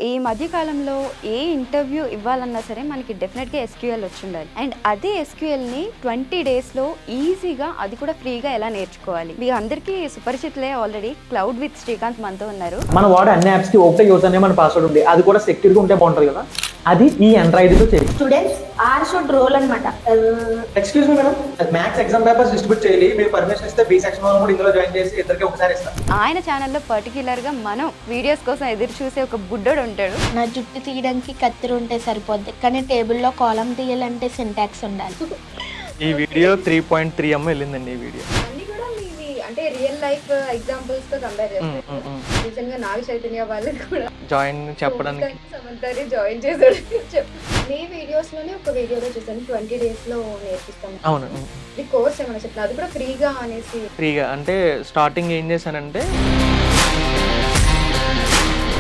ఈ మధ్య కాలంలో ఏ ఇంటర్వ్యూ ఇవ్వాలన్నా సరే మనకి డెఫినెట్గా ఎస్క్యూఎల్ వచ్చి ఉండాలి. అండ్ అదే ఎస్క్యూఎల్ని 20 డేస్లో ఈజీగా అది కూడా ఫ్రీగా ఎలా నేర్చుకోవాలి. మీ అందరికీ సుపరిచితులే ఆల్రెడీ క్లౌడ్ విత్ శ్రీకాంత్ మనతో ఉన్నారు. మన వాడే అన్ని యాప్స్కి ఒకటే యూజర్ నేమ్ మన పాస్వర్డ్ ఉంది, అది కూడా సెక్యూర్గా ఉంటే బాగుంటుంది కదా. అది ఈ ఎండ్రాయిడ్తో చేయాలి. స్టూడెంట్స్ ఆర్ షుడ్ రోల్ అనమాట. Excuse me madam, maths exam papers distribute చేయాలి. మీరు పర్మిషన్ ఇస్తే బి సెక్షన్ వాళ్ళు కూడా ఇందులో జాయిన్ చేసి ఇద్దరికి ఒకసారి ఇస్తాం. ఆయన ఛానల్లో పర్టికులర్గా మనం వీడియోస్ కోసం ఎదురు చూసే ఒక బుడ్డోడు ఉంటాడు. నా జుట్టు తీయడానికి కత్తిరి ఉంటే సరిపోద్ది, కానీ టేబుల్లో కాలం తీయాలంటే సింటాక్స్ ఉండాలి. ఈ వీడియో 3.3M వెళ్ళిందండి. ఈ వీడియో అన్ని కూడా మీవి అంటే రియల్ లైఫ్ ఎగ్జాంపుల్స్ తో కంపేర్ చేస్తారు. రీసెంట్ గా నాగ చైతన్య వాళ్ళకి కూడా జాయిన్ చెప్పడానికి సమంతారి జాయిన్ చేశాడు. మీ వీడియోస్ లోనే ఒక వీడియోలో చూసాను 20 డేస్ లో నేర్పిస్తాను. అవును, ఇది కోర్స్ ఏమైనా చెప్తున్నా, అది కూడా ఫ్రీగా అనేసి. ఫ్రీగా అంటే స్టార్టింగ్ ఏం చేశానంటే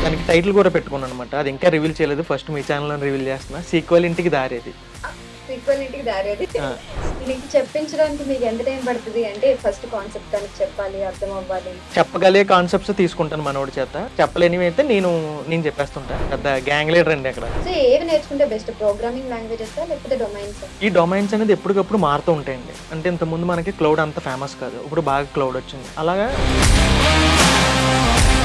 దానికి టైటిల్ కూడా పెట్టుకున్నాను అనమాట. అది ఇంకా రివీల్ చేయలేదు, ఫస్ట్ మీ ఛానల్లో రివీల్ చేస్తున్నా. సీక్వెల్ ఇంటికి దారేది. ఈక్వల్ ఇంటికి దారి అది. మీకు చెప్పించడానికి మీకు ఎంత టైం పడుతుంది అంటే ఫస్ట్ కాన్సెప్ట్ దానికి చెప్పాలి, అర్థం అవ్వాలి. చెప్పగలిగే కాన్సెప్ట్స్ తీసుకుంటాను మనోడి చేత, చెప్పలేనివి అయితే నేను చెప్పేస్తుంటా. పెద్ద గ్యాంగ్ లీడర్ అండి అక్కడ. సో ఏవి నేర్చుకుంటే బెస్ట్, ప్రోగ్రామింగ్ లాంగ్వేజెస్ లేకపోతే డొమైన్స్? ఈ డొమైన్స్ అనేది ఎప్పటికప్పుడు మారుతూ ఉంటాయండి. అంటే ఇంతకుముందు మనకి క్లౌడ్ అంత ఫేమస్ కాదు, ఇప్పుడు బాగా క్లౌడ్ వచ్చింది. అలాగా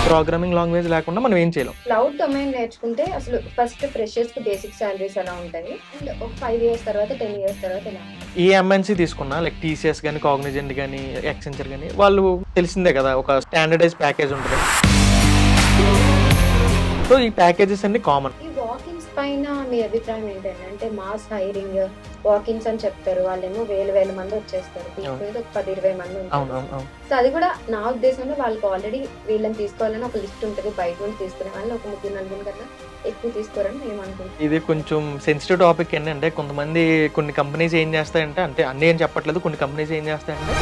ప్రోగ్రామింగ్ లాంగ్వేజ్ లేకుండా మనం ఏం చేయలేం. క్లౌడ్ డొమైన్ నేర్చుకుంటే అసలు ఫస్ట్ ఫ్రెషర్స్ కి బేసిక్ సాలరీస్ ఎలా ఉంటాయి, అండ్ ఒక 5 years తర్వాత 10 years తర్వాత ఎలా? ఈ ఎంఎన్సీ తీసుకున్నా, లైక్ టీసీఎస్ కానీ, కాగ్నిజెంట్ కానీ, యాక్సెంచర్ కానీ, వాళ్ళు తెలిసిందే కదా ఒక స్టాండర్డైజ్ ప్యాకేజ్ ఉంటుంది. సో ఈ ప్యాకేజెస్ అన్ని కామన్. ఈ వాకిన్స్ పైన మీ అభిప్రాయం ఏంటంటే, అంటే మాస్ హైరింగ్ వాకిన్స్ అని చెప్తారు, వాళ్ళేమో వేల మంది వచ్చేస్తారు, తీసుకునేది ఒక 10-20 మంది ఉంటారు. సో అది కూడా నా ఉద్దేశంలో వాళ్ళకి ఆల్రెడీ వీళ్ళని తీసుకోవాలని ఒక లిస్ట్ ఉంటుంది, బయట నుంచి తీసుకునే వాళ్ళు ఒక 3-4 కన్నా ఎక్కువ తీసుకోరని మేము అనుకుంటున్నాం. ఇది కొంచెం సెన్సిటివ్ టాపిక్ ఏంటంటే కొంతమంది కొన్ని కంపెనీస్ ఏం చేస్తాయంటే, అంటే అన్నీ ఏం చెప్పట్లేదు, కొన్ని కంపెనీస్ ఏం చేస్తాయంటే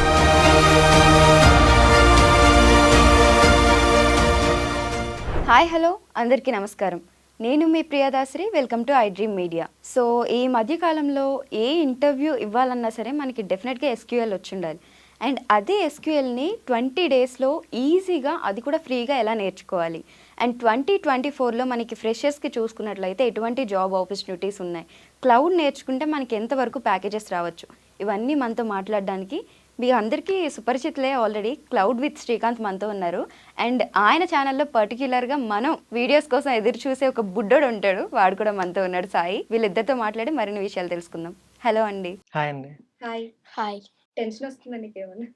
హాయ్ హలో అందరికీ నమస్కారం. నేను మీ Priyadashri, welcome to iDream media. So ఈ మధ్యకాలంలో ఏ ఇంటర్వ్యూ ఇవ్వాలన్నా సరే మనకి డెఫినెట్గా ఎస్క్యూఎల్ వచ్చి ఉండాలి. అండ్ అదే ఎస్క్యూఎల్ని 20 డేస్లో ఈజీగా అది కూడా ఫ్రీగా ఎలా నేర్చుకోవాలి. అండ్ 2024లో మనకి ఫ్రెషర్స్కి చూసుకున్నట్లయితే ఎటువంటి జాబ్ ఆపర్చునిటీస్ ఉన్నాయి, క్లౌడ్ నేర్చుకుంటే మనకి ఎంతవరకు ప్యాకేజెస్ రావచ్చు, ఇవన్నీ మనతో మాట్లాడడానికి మీ అందరికీ సుపరిచితులే ఆల్రెడీ క్లౌడ్ విత్ శ్రీకాంత్ మనతో ఉన్నారు. అండ్ ఆయన ఛానల్లో పర్టికులర్గా మనం వీడియోస్ కోసం ఎదురు చూసే ఒక బుడ్డోడు ఉంటాడు, వాడు కూడా మనతో ఉన్నాడు, సాయి. వీళ్ళిద్దరితో మాట్లాడి మరిన్ని విషయాలు తెలుసుకుందాం. హలో అండి. హాయ్ అండి. హాయ్. హాయ్. టెన్షన్ వస్తుందా నీకు ఏమన్నా?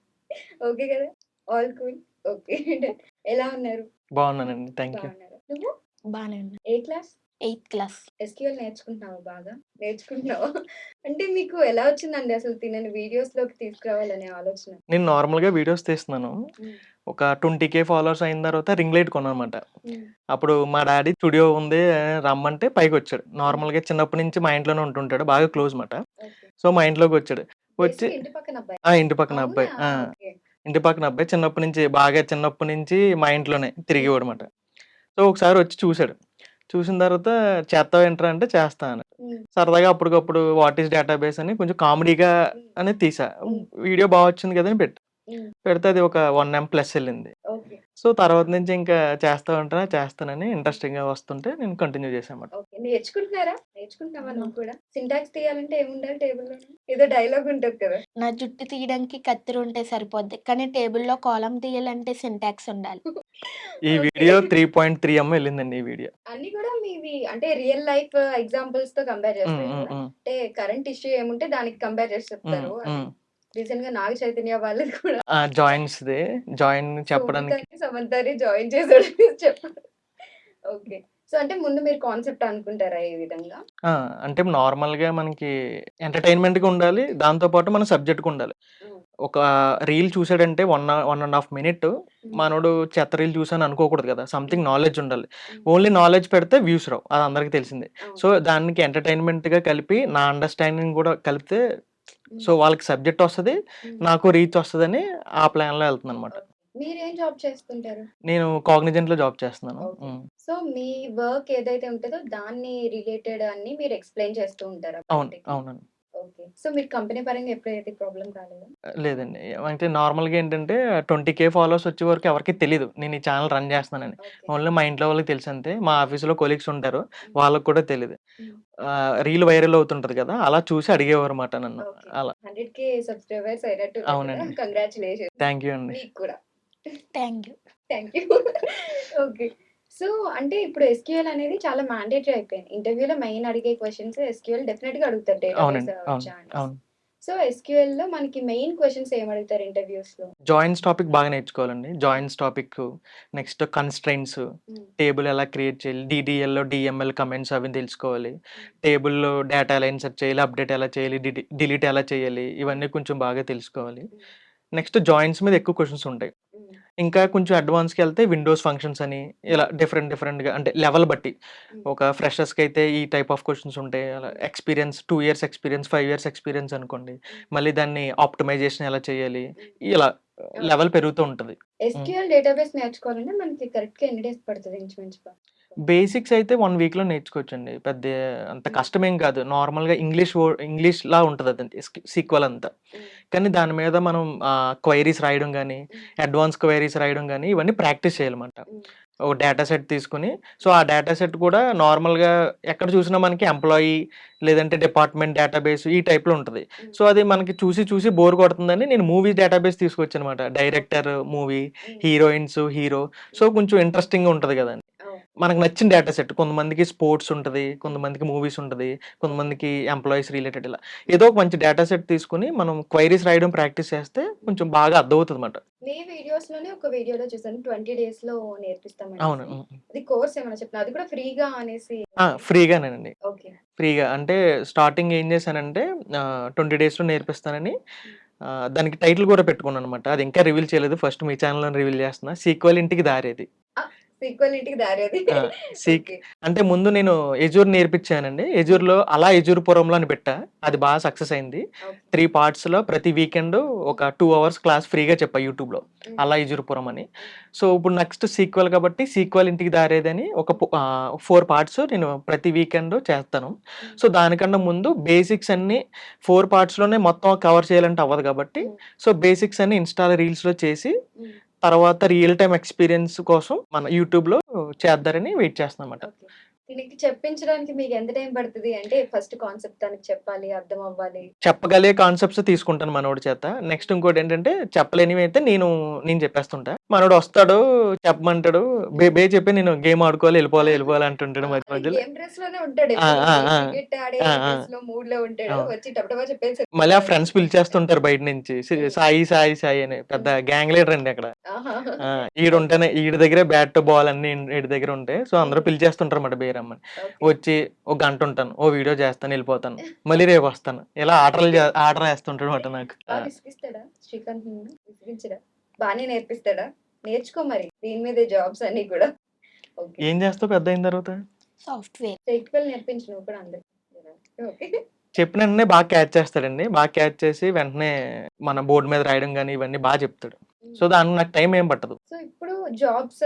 ఓకే కదా, ఆల్ కూల్. ఓకే, ఎలా ఉన్నారు? బాగున్నానండి, థ్యాంక్ యూ. బాగున్నారు. నువ్వు బానే ఉన్నా. ఏ క్లాస్? 8th class. ఎస్క్యూఎల్ నేర్చుకుంటున్నావా? బాగా నేర్చుకుంటున్నావా? అంటే మీకు ఎలా వచ్చిందండి అసలు తినని వీడియోస్ లోకి తీసుకురావాలనే ఆలోచన? నేను నార్మల్గా వీడియోస్ తీస్తున్నాను. ఒక 20K ఫాలోవర్స్ అయిన తర్వాత రింగ్ లైట్ కొన్నాను అనమాట. అప్పుడు మా డాడీ స్టూడియో ఉంది రమ్మంటే పైకి వచ్చాడు. నార్మల్గా చిన్నప్పటి నుంచి మా ఇంట్లోనే ఉంటుంటాడు, బాగా క్లోజ్ మాట. సో మా ఇంట్లోకి వచ్చాడు. వచ్చి ఇంటి పక్కన అబ్బాయి? ఇంటి పక్కన అబ్బాయి, అవునా? ఓకే. ఇంటి పక్కన అబ్బాయి చిన్నప్పటి నుంచి మా ఇంట్లోనే తిరిగేవాడు అనమాట. సో ఒకసారి వచ్చి చూశాడు. చూసిన తర్వాత చేస్తావు ఏంట్రా అంటే చేస్తా అని. సరదాగా అప్పటికప్పుడు వాట్ ఈస్ డేటాబేస్ అని కొంచెం కామెడీగా అనేది తీసా. వీడియో బాగా వచ్చింది కదా అని పెడితే అది ఒక 1M+ వెళ్ళింది. ఓకే. సో తర్వాత నుంచి ఇంకా చేస్తానని ఇంట్రెస్టింగ్ గా వస్తుంటే నేను కంటిన్యూ చేశాను. ఓకే. నేర్చుకుంటున్నావా నువ్వు కూడా? సింటాక్స్ తీయాలంటే ఏముండాలి టేబుల్లో? ఏదో డైలాగ్ ఉంటది కదా. నా జుట్టు తీయడానికి కత్తిరి ఉంటే సరిపోద్ది, కానీ టేబుల్లో కాలం తీయాలంటే సింటాక్స్ ఉండాలి. ఈ వీడియో 3.3M వెళ్ళిందండి. ఈ వీడియో అన్ని కూడా మీవి అంటే రియల్ లైఫ్ ఎగ్జాంపుల్స్ తో కంపేర్ చేస్తారు కదా. అంటే కరెంట్ ఇష్యూ ఏముంటే దానికి కంపేర్ చేసి చెప్తారు. రీసెంట్ గా నాగ చైతన్య వాళ్ళకి కూడా జాయిన్ చెప్పడానికి సమంతారి జాయిన్ చేశాడు చెప్పారు. ఓకే. సో అంటే ముందు మీరు కాన్సెప్ట్ అనుకుంటారా ఈ విధంగా? అంటే నార్మల్ గా మనకి ఎంటర్టైన్మెంట్ గా ఉండాలి, దాంతో పాటు మన సబ్జెక్ట్ గా ఉండాలి. ఒక రీల్ చూసాడంటే 1.5 minute మనోడు చెత్త రీల్ చూసాను అనుకోకూడదు కదా, సంథింగ్ నాలెడ్జ్ ఉండాలి. ఓన్లీ నాలెడ్జ్ పెడితే వ్యూస్ రావు, అది అందరికీ తెలిసిందే. సో దానికి ఎంటర్టైన్మెంట్ గా కలిపి నా అండర్స్టాండింగ్ కూడా కలిపితే సో వాళ్ళకి సబ్జెక్ట్ వస్తుంది, నాకు రీచ్ వస్తుందని ఆ ప్లాన్ లో వెళ్తుంది అనమాట. మీరేం జాబ్ చేస్తుంటారు? నేను కాగ్నిజెంట్ లో జాబ్ చేస్తున్నాను. సో మీ వర్క్ ఏదైతే ఉంటుందో దాన్ని రిలేటెడ్ అన్ని మీరు ఎక్స్ప్లెయిన్ చేస్తూ ఉంటారా? అవునండి. ఓకే. సో మీకు కంపెనీ పరంగా ఎప్పుడైతే ప్రాబ్లమ్ కాలేదా? లేదండి. అంటే నార్మల్‌గా ఏంటంటే 20,000 ఫాలోవర్స్ వచ్చే వరకు ఎవరికీ తెలీదు. నేను ఈ ఛానెల్ రన్ చేస్తున్నానని. ఓకే. ఓన్లీ మా ఇంట్లో వాళ్ళకి తెలుసంతే. మా ఆఫీస్‌లో కొలీగ్స్ ఉంటారు. హ్మ్. వాళ్ళకి కూడా తెలీదు. హ్మ్. రీల్ వైరల్ అవుతుంటది కదా! అలా చూసి అడిగేవారుమాట నన్ను. ఓకే. అలా. 100,000 సబ్‌స్క్రైబర్స్ అయినట్టు కదా! అవునండి. కంగ్రాచ్యులేషన్స్. థాంక్ యూ అండి. మీకు కూడా. Thank you. Thank you. Okay. So, అంటే ఇప్పుడు ఎస్‌క్యూఎల్ అనేది చాలా మ్యాండేటరీ అయిపోయింది. ఇంటర్వ్యూలో మెయిన్ అడిగే క్వెషన్స్ ఎస్‌క్యూఎల్ డెఫినిట్‌గా అడుగుతారు. డేటాబేస్ అవునండి. అవును. వచ్చా అనేసి. అవును. సో, ఎస్‌క్యూఎల్‌లో మనకి మెయిన్ క్వెషన్స్ ఏమి అడుగుతారు ఇంటర్వ్యూస్‌లో? జాయిన్స్ టాపిక్ బాగా నేర్చుకోవాలండి. జాయిన్స్ టాపిక్, నెక్స్ట్ కన్‌స్ట్రెయింట్స్, హ్మ్. టేబుల్ ఎలా క్రియేట్ చేయాలి, డీడీఎల్‌లో డీఎంఎల్ కమెంట్స్ అవి తెలుసుకోవాలి. టేబుల్‌లో డేటా ఎలా ఇన్సర్ట్ చేయాలి, అప్డేట్ ఎలా చేయాలి, డిలీట్ ఎలా చేయాలి, ఇవన్నీ కొంచెం బాగా తెలుసుకోవాలి. హ్మ్. నెక్స్ట్ జాయిన్స్ మీద ఎక్కువ క్వెషన్స్ ఉంటాయి. హ్మ్. ఇంకా కొంచెం అడ్వాన్స్‌కెళ్తే విండోస్ ఫంక్షన్స్ అని ఇలా డిఫరెంట్‌గా అంటే లెవెల్ బట్టి. హ్మ్. ఒక ఫ్రెషర్స్‌కైతే ఈ టైప్ ఆఫ్ క్వెషన్స్ ఉంటాయి. అలా హ్మ్. Experience 2 years experience, 5 years experience అనుకోండి. హ్మ్. మళ్ళీ దాన్ని ఆప్టిమైజేషన్ ఎలా చేయాలి, హ్మ్. ఇలా ఓకే. లెవెల్ పెరుగుతూ ఉంటది. హ్మ్. ఎస్‌క్యూఎల్ డేటాబేస్ నేర్చుకోవాలంటే మనకి కరెక్ట్‌గా ఎన్ని డేస్ పడతది ఇంచుమించుగా? బేసిక్స్ అయితే 1 వీక్‌లో నేర్చుకోవచ్చండి. అంత హ్మ్. కష్టమేం కాదు. నార్మల్‌గా ఇంగ్లీష్‌లా ఉంటదది సీక్వెల్ అంతా. హ్మ్. కానీ దాని మీద మనం క్వెరీస్ రాయడం గాని, హ్మ్. అడ్వాన్స్ క్వెరీస్ రాయడం గాని ఇవన్నీ ప్రాక్టీస్ చేయాలన్నమాట. హ్మ్. ఒక డేటా సెట్ తీసుకొని, సో, ఆ డేటా సెట్ కూడా నార్మల్‌గా ఎక్కడ చూసినా మనకి ఎంప్లాయీ లేదంటే డిపార్ట్‌మెంట్ డేటాబేస్ ఈ టైప్‌లో ఉంటది. హ్మ్. సో, అది మనకి చూసి చూసి బోర్ కొడుతుందని నేను మూవీ డేటాబేస్ తీసుకొచ్చానన్నమాట. డైరెక్టర్, మూవీ, హ్మ్. Heroines, hero. సో, హ్మ్. కొంచెం ఇంట్రెస్టింగ్‌గా ఉంటది గదండీ. అవును. మనకు నచ్చిన డేటా సెట్. కొంతమందికి స్పోర్ట్స్ ఉంటది. హ్మ్. కొంతమందికి మూవీస్ ఉంటది. కొంతమందికి ఎంప్లాయీస్ రిలేటెడ్ ఇలా. ఏదో హ్మ్. ఒక మంచి డేటా సెట్ తీసుకొని మనం క్వెరీస్ రాయడం ప్రాక్టీస్ చేస్తే కొంచెం బాగా అర్థమవుతదన్నమాట. మీ వీడియోస్‌లోనే ఒక వీడియోలో చూసాను 20 డేస్‌లో అవును. నేర్పిస్తామనేసి. హ్మ్. హ్మ్. అది కోర్స్ ఏమైనా చెప్పిన అది కూడా ఫ్రీగా అనేసి. ఫ్రీగానేనండి. ఓకే. ఫ్రీగా అంటే స్టార్టింగ్ ఏం చేశానంటే 20 డేస్‌లో నేర్పిస్తానని హ్మ్. దానికి టైటిల్ కూడా పెట్టుకున్నానన్నమాట. అది ఇంకా రివీల్ చేయలేదు. ఫస్ట్ మీ ఛానెల్‌లోనే రివీల్ చేస్తున్నా. సీక్వెల్ ఇంటికి దారేది. ఆ! సీక్వెల్ ఇంటికి దారి అది. ఆ! Seek okay. అంటే ముందు నేను ఎజూర్ నేర్పించానండి. హ్మ్. ఎజూర్‌లో అలా ఎజూర్‌పురంలో అని పెట్టా. అది ఓకే. బాగా సక్సెస్ అయింది. ఓకే. 3 పార్ట్స్‌లో ప్రతి వీకెండ్ ఒక 2 అవర్స్ క్లాస్ ఫ్రీగా చెప్పా యూట్యూబ్‌లో. హ్మ్. అలా ఎజూర్‌పురం అని. హ్మ్. సో, ఇప్పుడు నెక్స్ట్ సీక్వెల్ కాబట్టి సీక్వెల్ ఇంటికి దారేదని 4 పార్ట్స్ నేను ప్రతి వీకెండ్ చేస్తాను. హ్మ్. సో, దానికన్నా ముందు బేసిక్స్ అన్నీ 4 పార్ట్స్‌లోనే మొత్తం కవర్ చేయాలంటే అవ్వదు కాబట్టి, హ్మ్. సో, బేసిక్స్ అన్నీ ఇన్‌స్టాలో, రీల్స్‌లో చేసి హ్మ్. తర్వాత రియల్ టైమ్ ఎక్స్‌పీరియన్స్ కోసం మన యూట్యూబ్‌లో చేద్దారని వెయిట్ చేస్తున్నానన్నమాట. ఓకే. దీనికి చెప్పించడానికి మీకు ఎంత టైం పడతది? అంటే ఫస్ట్ కాన్సెప్ట్ తనకి చెప్పాలి, అర్థం అవ్వాలి. చెప్పగలిగే కాన్సెప్ట్స్ తీసుకుంటాను మనోడి చేత. నెక్స్ట్ ఇంకోటేంటంటే చెప్పలేనివి అయితే నేను చెప్పేస్తుంటా. మనోడు వస్తాడు, చెప్పమంటాడు. బే చెప్పి నేను గేమ్ ఆడుకోవాలి, ఎళ్ళిపోవాలి ఆ! అంటుంటాడు మధ్య మధ్యలో. గేమ్ డ్రెస్‌లోనే ఉంటాడు ఆ! ఎప్పుడు. ఆ! ఈ ఆ! క్రికెట్ ఆడే ఆ! ఆ! డ్రెస్‌లో మూడ్‌లో ఉంటాడు. అవును. వచ్చి టపటపా చెప్పేసి మళ్ళీ ఆ వెళ్ళిపోతాడు. ఫ్రెండ్స్ పిలిచేస్తుంటారు బయట నుంచి. హ్మ్. సాయి అని పెద్ద హ్మ్. గ్యాంగ్ లీడర్ అండి అక్కడ. ఆహా! ఆ! ఓకే. ఈడి దగ్గరే బ్యాట్, బాల్ అన్నీ ఈడి దగ్గర ఉంటాయి. సో, అందరూ హ్మ్. పిలిచేస్తుంటారన్నమాట బేరమ్మని. ఓకే. వచ్చి ఒక గంట ఉంటాను. ఓ వీడియో చేస్తాను, ఎళ్ళిపోతాను. మళ్ళీ రేపొస్తాను. ఇలా ఆర్డర్ ఏస్తుంటాడన్నమాట నాకు. బా విసిగిస్తాడా శ్రీకాంత్ నిన్ను? విసిగించడా? బానే నేర్పిస్తాడా? నేర్చుకో మరి. దీని మీదే జాబ్స్ అన్నీ కూడా. ఓకే. ఏం చేస్తావు పెద్దయిన తర్వాత? సాఫ్ట్‌వేర్. సైకిల్ నేర్పించు నువ్వు కూడా అందరికి. ఓకే. చెప్పిన వెంటనే బాగా క్యాచ్ చేస్తాడండి. బాగా క్యాచ్ చేసి వెంటనే మన బోర్డ్ మీద రాయడం గాని ఇవన్నీ చెప్తాడు. సో, హ్మ్. దానికి నాకు టైం ఏం పట్టదు. సో, ఇప్పుడు జాబ్స్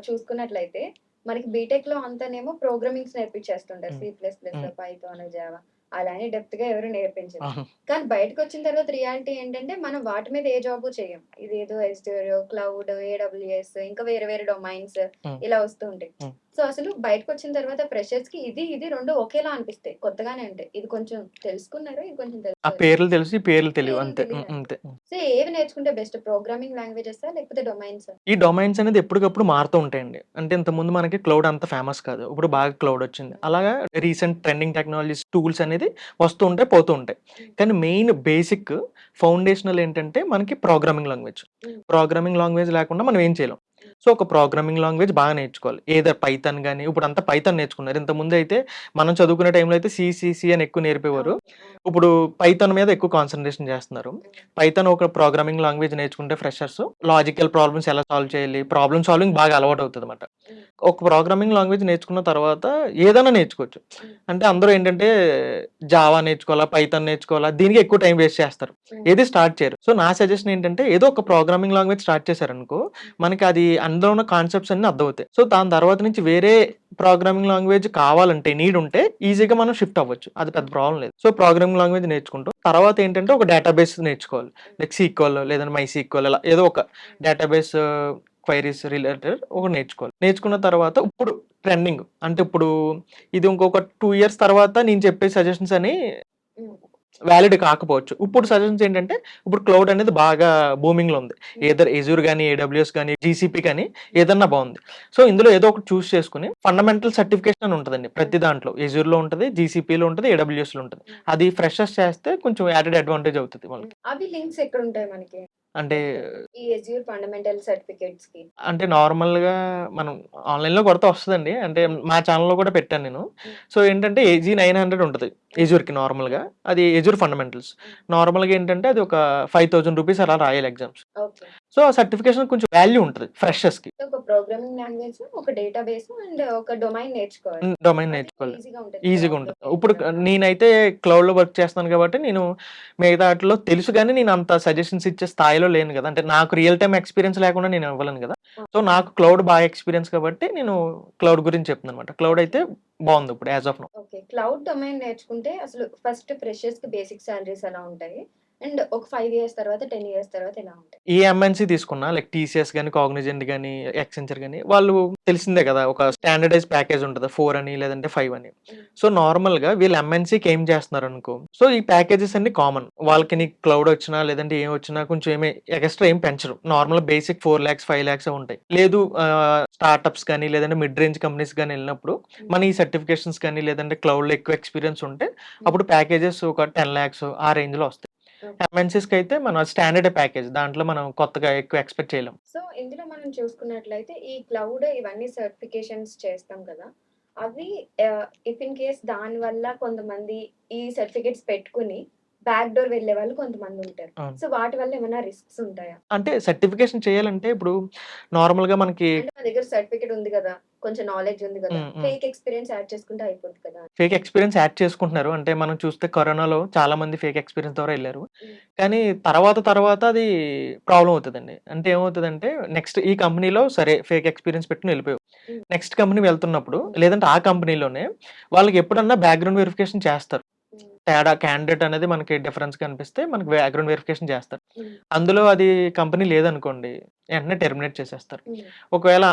చూసుకున్నట్లయితే మనకి బీటెక్‌లో అంతానేమో ప్రోగ్రామింగ్స్ నేర్పించేస్తుంటారు. హ్మ్. సి ప్లస్ ప్లస్, హ్మ్. పైథాన్, జావా అలా అని డెప్త్‌గా ఎవరు నేర్పించరు. అవును. కానీ బయటకొచ్చిన తర్వాత రియాలిటీ ఏంటంటే మనం వాటి మీద ఏ జాబు చేయం. ఇదేదో ఎస్‌డబ్ల్యూ, క్లౌడ్, ఏడబ్ల్యూఎస్ ఇంకా వేరే వేరే డొమైన్స్ హ్మ్. ఇలా వస్తూ ఉంటాయి. హ్మ్. సో, అసలు బయటకొచ్చిన తర్వాత ఫ్రెషర్స్‌కి ఇది 2 ఒకేలా అనిపిస్తాయి. కొత్తగానే ఉంటాయి. ఇది కొంచెం తెలుసుకున్నారు. ఇది కొంచెం ఆ తెలుసుకోలేదు. పేర్లు తెలుసు. ఈ పేర్లు తెలియవు పేర్లు అంతే. తెలీదంతే. అంతే. సో, ఏవి నేర్చుకుంటే బెస్ట్? ప్రోగ్రామింగ్ లాంగ్వేజెసా? లేకపోతే డొమైన్సా? ఈ డొమైన్స్ అనేది ఎప్పటికప్పుడు మారుతూ ఉంటాయండి. అంటే ఇంతకుముందు మనకి క్లౌడ్ అంత ఫేమస్ కాదు. ఇప్పుడు బాగా క్లౌడ్ వచ్చింది. అలాగా రీసెంట్ ట్రెండింగ్ టెక్నాలజీస్ టూల్స్ అనేది వస్తూ ఉంటాయి, పోతూ ఉంటాయి. హ్మ్. కానీ మెయిన్ బేసిక్ ఫౌండేషనల్ ఏంటంటే మనకి ప్రోగ్రామింగ్ లాంగ్వేజ్. హ్మ్. ప్రోగ్రామింగ్ లాంగ్వేజ్ లేకుండా మనం ఏం చేయలేం. హ్మ్. సో, ఒక ప్రోగ్రామింగ్ లాంగ్వేజ్ బాగా నేర్చుకోవాలి. ఏదర్ పైథాన్ గాని ఇప్పుడంతా పైథాన్ నేర్చుకున్నారు. ఇంతకుముందయితే మనం చదువుకునే టైంలో అయితే సి అని ఎక్కువ నేర్పేవారు. అవును. అవును. ఇప్పుడు పైథాన్ మీద ఎక్కువ కాన్సంట్రేషన్ చేస్తున్నారు. హ్మ్. పైథాన్ ఒక ప్రోగ్రామింగ్ లాంగ్వేజ్ నేర్చుకుంటే ఫ్రెషర్స్ లాజికల్ ప్రాబ్లమ్స్ ఎలా సాల్వ్ చేయాలి, ప్రాబ్లమ్ సాల్వింగ్ బాగా అలవాటవుతదన్నమాట. ఒక ప్రోగ్రామింగ్ లాంగ్వేజ్ నేర్చుకున్న తర్వాత ఏదైనా నేర్చుకోవచ్చు. అంటే అందరూ ఏంటంటే జావా నేర్చుకోవాలా, పైథాన్ నేర్చుకోవాలా, దీనికి ఎక్కువ టైం వేస్ట్ చేస్తారు. ఏది స్టార్ట్ చేయరు. సో నా సజెషన్ ఏంటంటే ఏదో ఒక ప్రోగ్రామింగ్ లాంగ్వేజ్ స్టార్ట్ చేశారనుకో, మనకి అది అందులో ఉన్న కాన్సెప్ట్స్ అన్ని అర్థమవుతాయి. సో దాని తర్వాత నుంచి వేరే ప్రోగ్రామింగ్ లాంగ్వేజ్ కావాలంటే నీడ్ ఉంటే ఈజీగా మనం షిఫ్ట్ అవ్వచ్చు. అది పెద్ద ప్రాబ్లం లేదు. సో ప్రోగ్రామింగ్ లాంగ్వేజ్ నేర్చుకుంటాం. తర్వాత ఏంటంటే ఒక డేటాబేస్ నేర్చుకోవాలి. లైక్ సీక్వెల్ లేదంటే మై సీక్వెల్ ఇలా ఏదో ఒక డేటాబేస్ క్వైరీస్ రిలేటెడ్ ఒకటి నేర్చుకోవాలి. నేర్చుకున్న తర్వాత ఇప్పుడు ట్రెండింగ్ అంటే ఇప్పుడు ఇది ఇంకొక 2 ఇయర్స్ తర్వాత నేను చెప్పే సజెషన్స్ అని వ్యాలిడ్ కాకపోవచ్చు. ఇప్పుడు సజెషన్స్ ఏంటంటే ఇప్పుడు క్లౌడ్ అనేది బాగా బూమింగ్లో ఉంది. ఏదర్ ఎజూర్ కానీ, ఏడబ్ల్యూఎస్ కానీ, జీసీపీ కానీ ఏదన్నా బాగుంది. సో ఇందులో ఏదో ఒకటి చూస్ చేసుకుని ఫండమెంటల్ సర్టిఫికేషన్ అని ఉంటుందండి ప్రతి దాంట్లో. ఎజూర్లో ఉంటుంది, జీసీపీలో ఉంటుంది, ఏడబ్ల్యూఎస్లో ఉంటుంది. అది ఫ్రెషర్స్ చేస్తే కొంచెం యాడెడ్ అడ్వాంటేజ్ అవుతుంది వాళ్ళకి. అవి లింక్స్ ఎక్కడ ఉంటాయి మనకి అంటే ఈ Azure ఫండమెంటల్ సర్టిఫికేట్స్ కి? అంటే నార్మల్‌గా మనం ఆన్‌లైన్‌లో కొడితే వస్తదండి. అంటే మా ఛానెల్‌లో కూడా పెట్టాను నేను. సో ఏంటంటే ఏజీ 900 ఉంటది ఎజూర్‌కి నార్మల్‌గా. అది ఎజూర్ ఫండమెంటల్స్. నార్మల్‌గా ఏంటంటే అది ఒక 5000 రూపీస్ అలా రాయాలి ఎగ్జామ్స్. ఓకే. సో ఆ సర్టిఫికేషన్ కొంచెం వాల్యూ ఉంటది ఫ్రెషర్స్‌కి. ఒక ప్రోగ్రామింగ్ లాంగ్వేజ్, ఒక డేటాబేస్ అండ్ ఒక డొమైన్ నేర్చుకోవాలి. డొమైన్ నేర్చుకోవాలి. ఈజీగా ఉంటుంది. Okay. ఇప్పుడు నేనైతే క్లౌడ్‌లో వర్క్ చేస్తున్నాను కాబట్టి నేను మిగతా ఆటిలో తెలుసు గానీ నేను అంత సజెషన్స్ ఇచ్చే స్థాయిలో లేను కదా! అంటే నాకు రియల్ టైమ్ ఎక్స్‌పీరియన్స్ లేకుండా నేను ఇవ్వలేను కదా! సో నాకు క్లౌడ్ బాగా ఎక్స్‌పీరియన్స్ కాబట్టి నేను క్లౌడ్ గురించి చెప్తున్నానన్నమాట. క్లౌడ్ అయితే బాగుంది ఇప్పుడు as of now. Okay. Cloud domain నేర్చుకుంటే అసలు ఫస్ట్ ఫ్రెషర్స్ కి బేసిక్ సాలరీస్ ఎలా ఉంటాయి? అండ్ ఒక 5 ఇయర్స్ తర్వాత, 10 ఇయర్స్ తర్వాత ఎలా ఉంటాయి? ఏ ఎంఎన్‌సి తీసుకున్నా లైక్ టీసీఎస్ గాని, కాగ్నిజెంట్ గాని, యాక్సెంచర్ గాని వాళ్ళు తెలిసిందే కదా! ఒక స్టాండర్డైజ్ ప్యాకేజ్ ఉంటది. 4 అని లేదంటే 5 అని. సో నార్మల్‌గా వీళ్ళు ఎంఎన్‌సికి ఏం చేస్తున్నారనుకో, సో ఈ ప్యాకేజెస్ అన్ని కామన్. వాళ్ళకి నీకు క్లౌడ్ వచ్చినా లేదంటే ఏం వచ్చినా కొంచెం ఏమి ఎక్స్‌ట్రా ఏం పెంచరు. నార్మల్ బేసిక్ 4 లాక్స్, 5 లాక్స్ ఉంటాయి. లేదు స్టార్టప్స్ కానీ లేదంటే మిడ్ రేంజ్ కంపెనీస్ గాని వెళ్ళినప్పుడు మన ఈ సర్టిఫికేషన్స్ కానీ లేదంటే క్లౌడ్‌లో ఎక్కువ ఎక్స్‌పీరియన్స్ ఉంటే అప్పుడు ప్యాకేజెస్ ఒక 10 లాక్స్ ఆ రేంజ్‌లో వస్తాయి. ఎంఎన్‌సిస్‌కి అయితే మన స్టాండర్డ్ ప్యాకేజ్. దాంట్లో మనం కొత్తగా ఎక్కువ ఎక్స్‌పెక్ట్ చేయలేం. సో ఇందులో మనం చూసుకున్నట్లయితే ఈ క్లౌడ్ ఇవన్నీ సర్టిఫికేషన్స్ చేస్తాం కదా! అవి ఇఫ్ ఇన్ కేస్ దాని వల్ల కొంతమంది ఈ సర్టిఫికేట్స్ పెట్టుకుని బ్యాక్ డోర్ వెళ్ళే వాళ్ళు కొంతమంది ఉంటారు. అవును. సో వాటి వల్ల ఏమైనా రిస్క్స్ ఉంటాయా? అంటే సర్టిఫికేషన్ చేయాలంటే ఇప్పుడు నార్మల్‌గా మనకి అంటే మా దగ్గర సర్టిఫికేట్ ఉంది కదా, కొంచెం నాలెడ్జ్ ఉంది కదా, హ్మ్. ఫేక్ ఎక్స్పీరియన్స్ యాడ్ చేసుకుంటే అయిపోద్ది కదా. ఫేక్ ఎక్స్‌పీరియన్స్ యాడ్ చేసుకుంటున్నారు. అంటే మనం చూస్తే కరోనాలో చాలా మంది ఫేక్ ఎక్స్‌పీరియన్స్ ద్వారా ఎళ్లారు. హ్మ్. కానీ తర్వాత అది ప్రాబ్లమ్ అవుతదండి. అంటే ఏమవుతదంటే నెక్స్ట్ ఈ కంపెనీలో సరే ఫేక్ ఎక్స్‌పీరియన్స్ పెట్టుకొని వెళ్ళిపోయావు. హ్మ్. నెక్స్ట్ కంపెనీ వెళ్తున్నప్పుడు లేదంటే ఆ కంపెనీలోనే వాళ్ళకి ఎప్పుడన్నా బ్యాక్‌గ్రౌండ్ వెరిఫికేషన్ చేస్తారు. హ్మ్. తేడా క్యాండిడేట్ అనేది మనకి డిఫరెన్స్ కనిపిస్తే మనకి బ్యాక్‌గ్రౌండ్ వెరిఫికేషన్ చేస్తారు. హ్మ్. అందులో అది కంపెనీ లేదనుకోండి వెంటనే టెర్మినేట్ చేసేస్తారు. హ్మ్. ఒకవేళ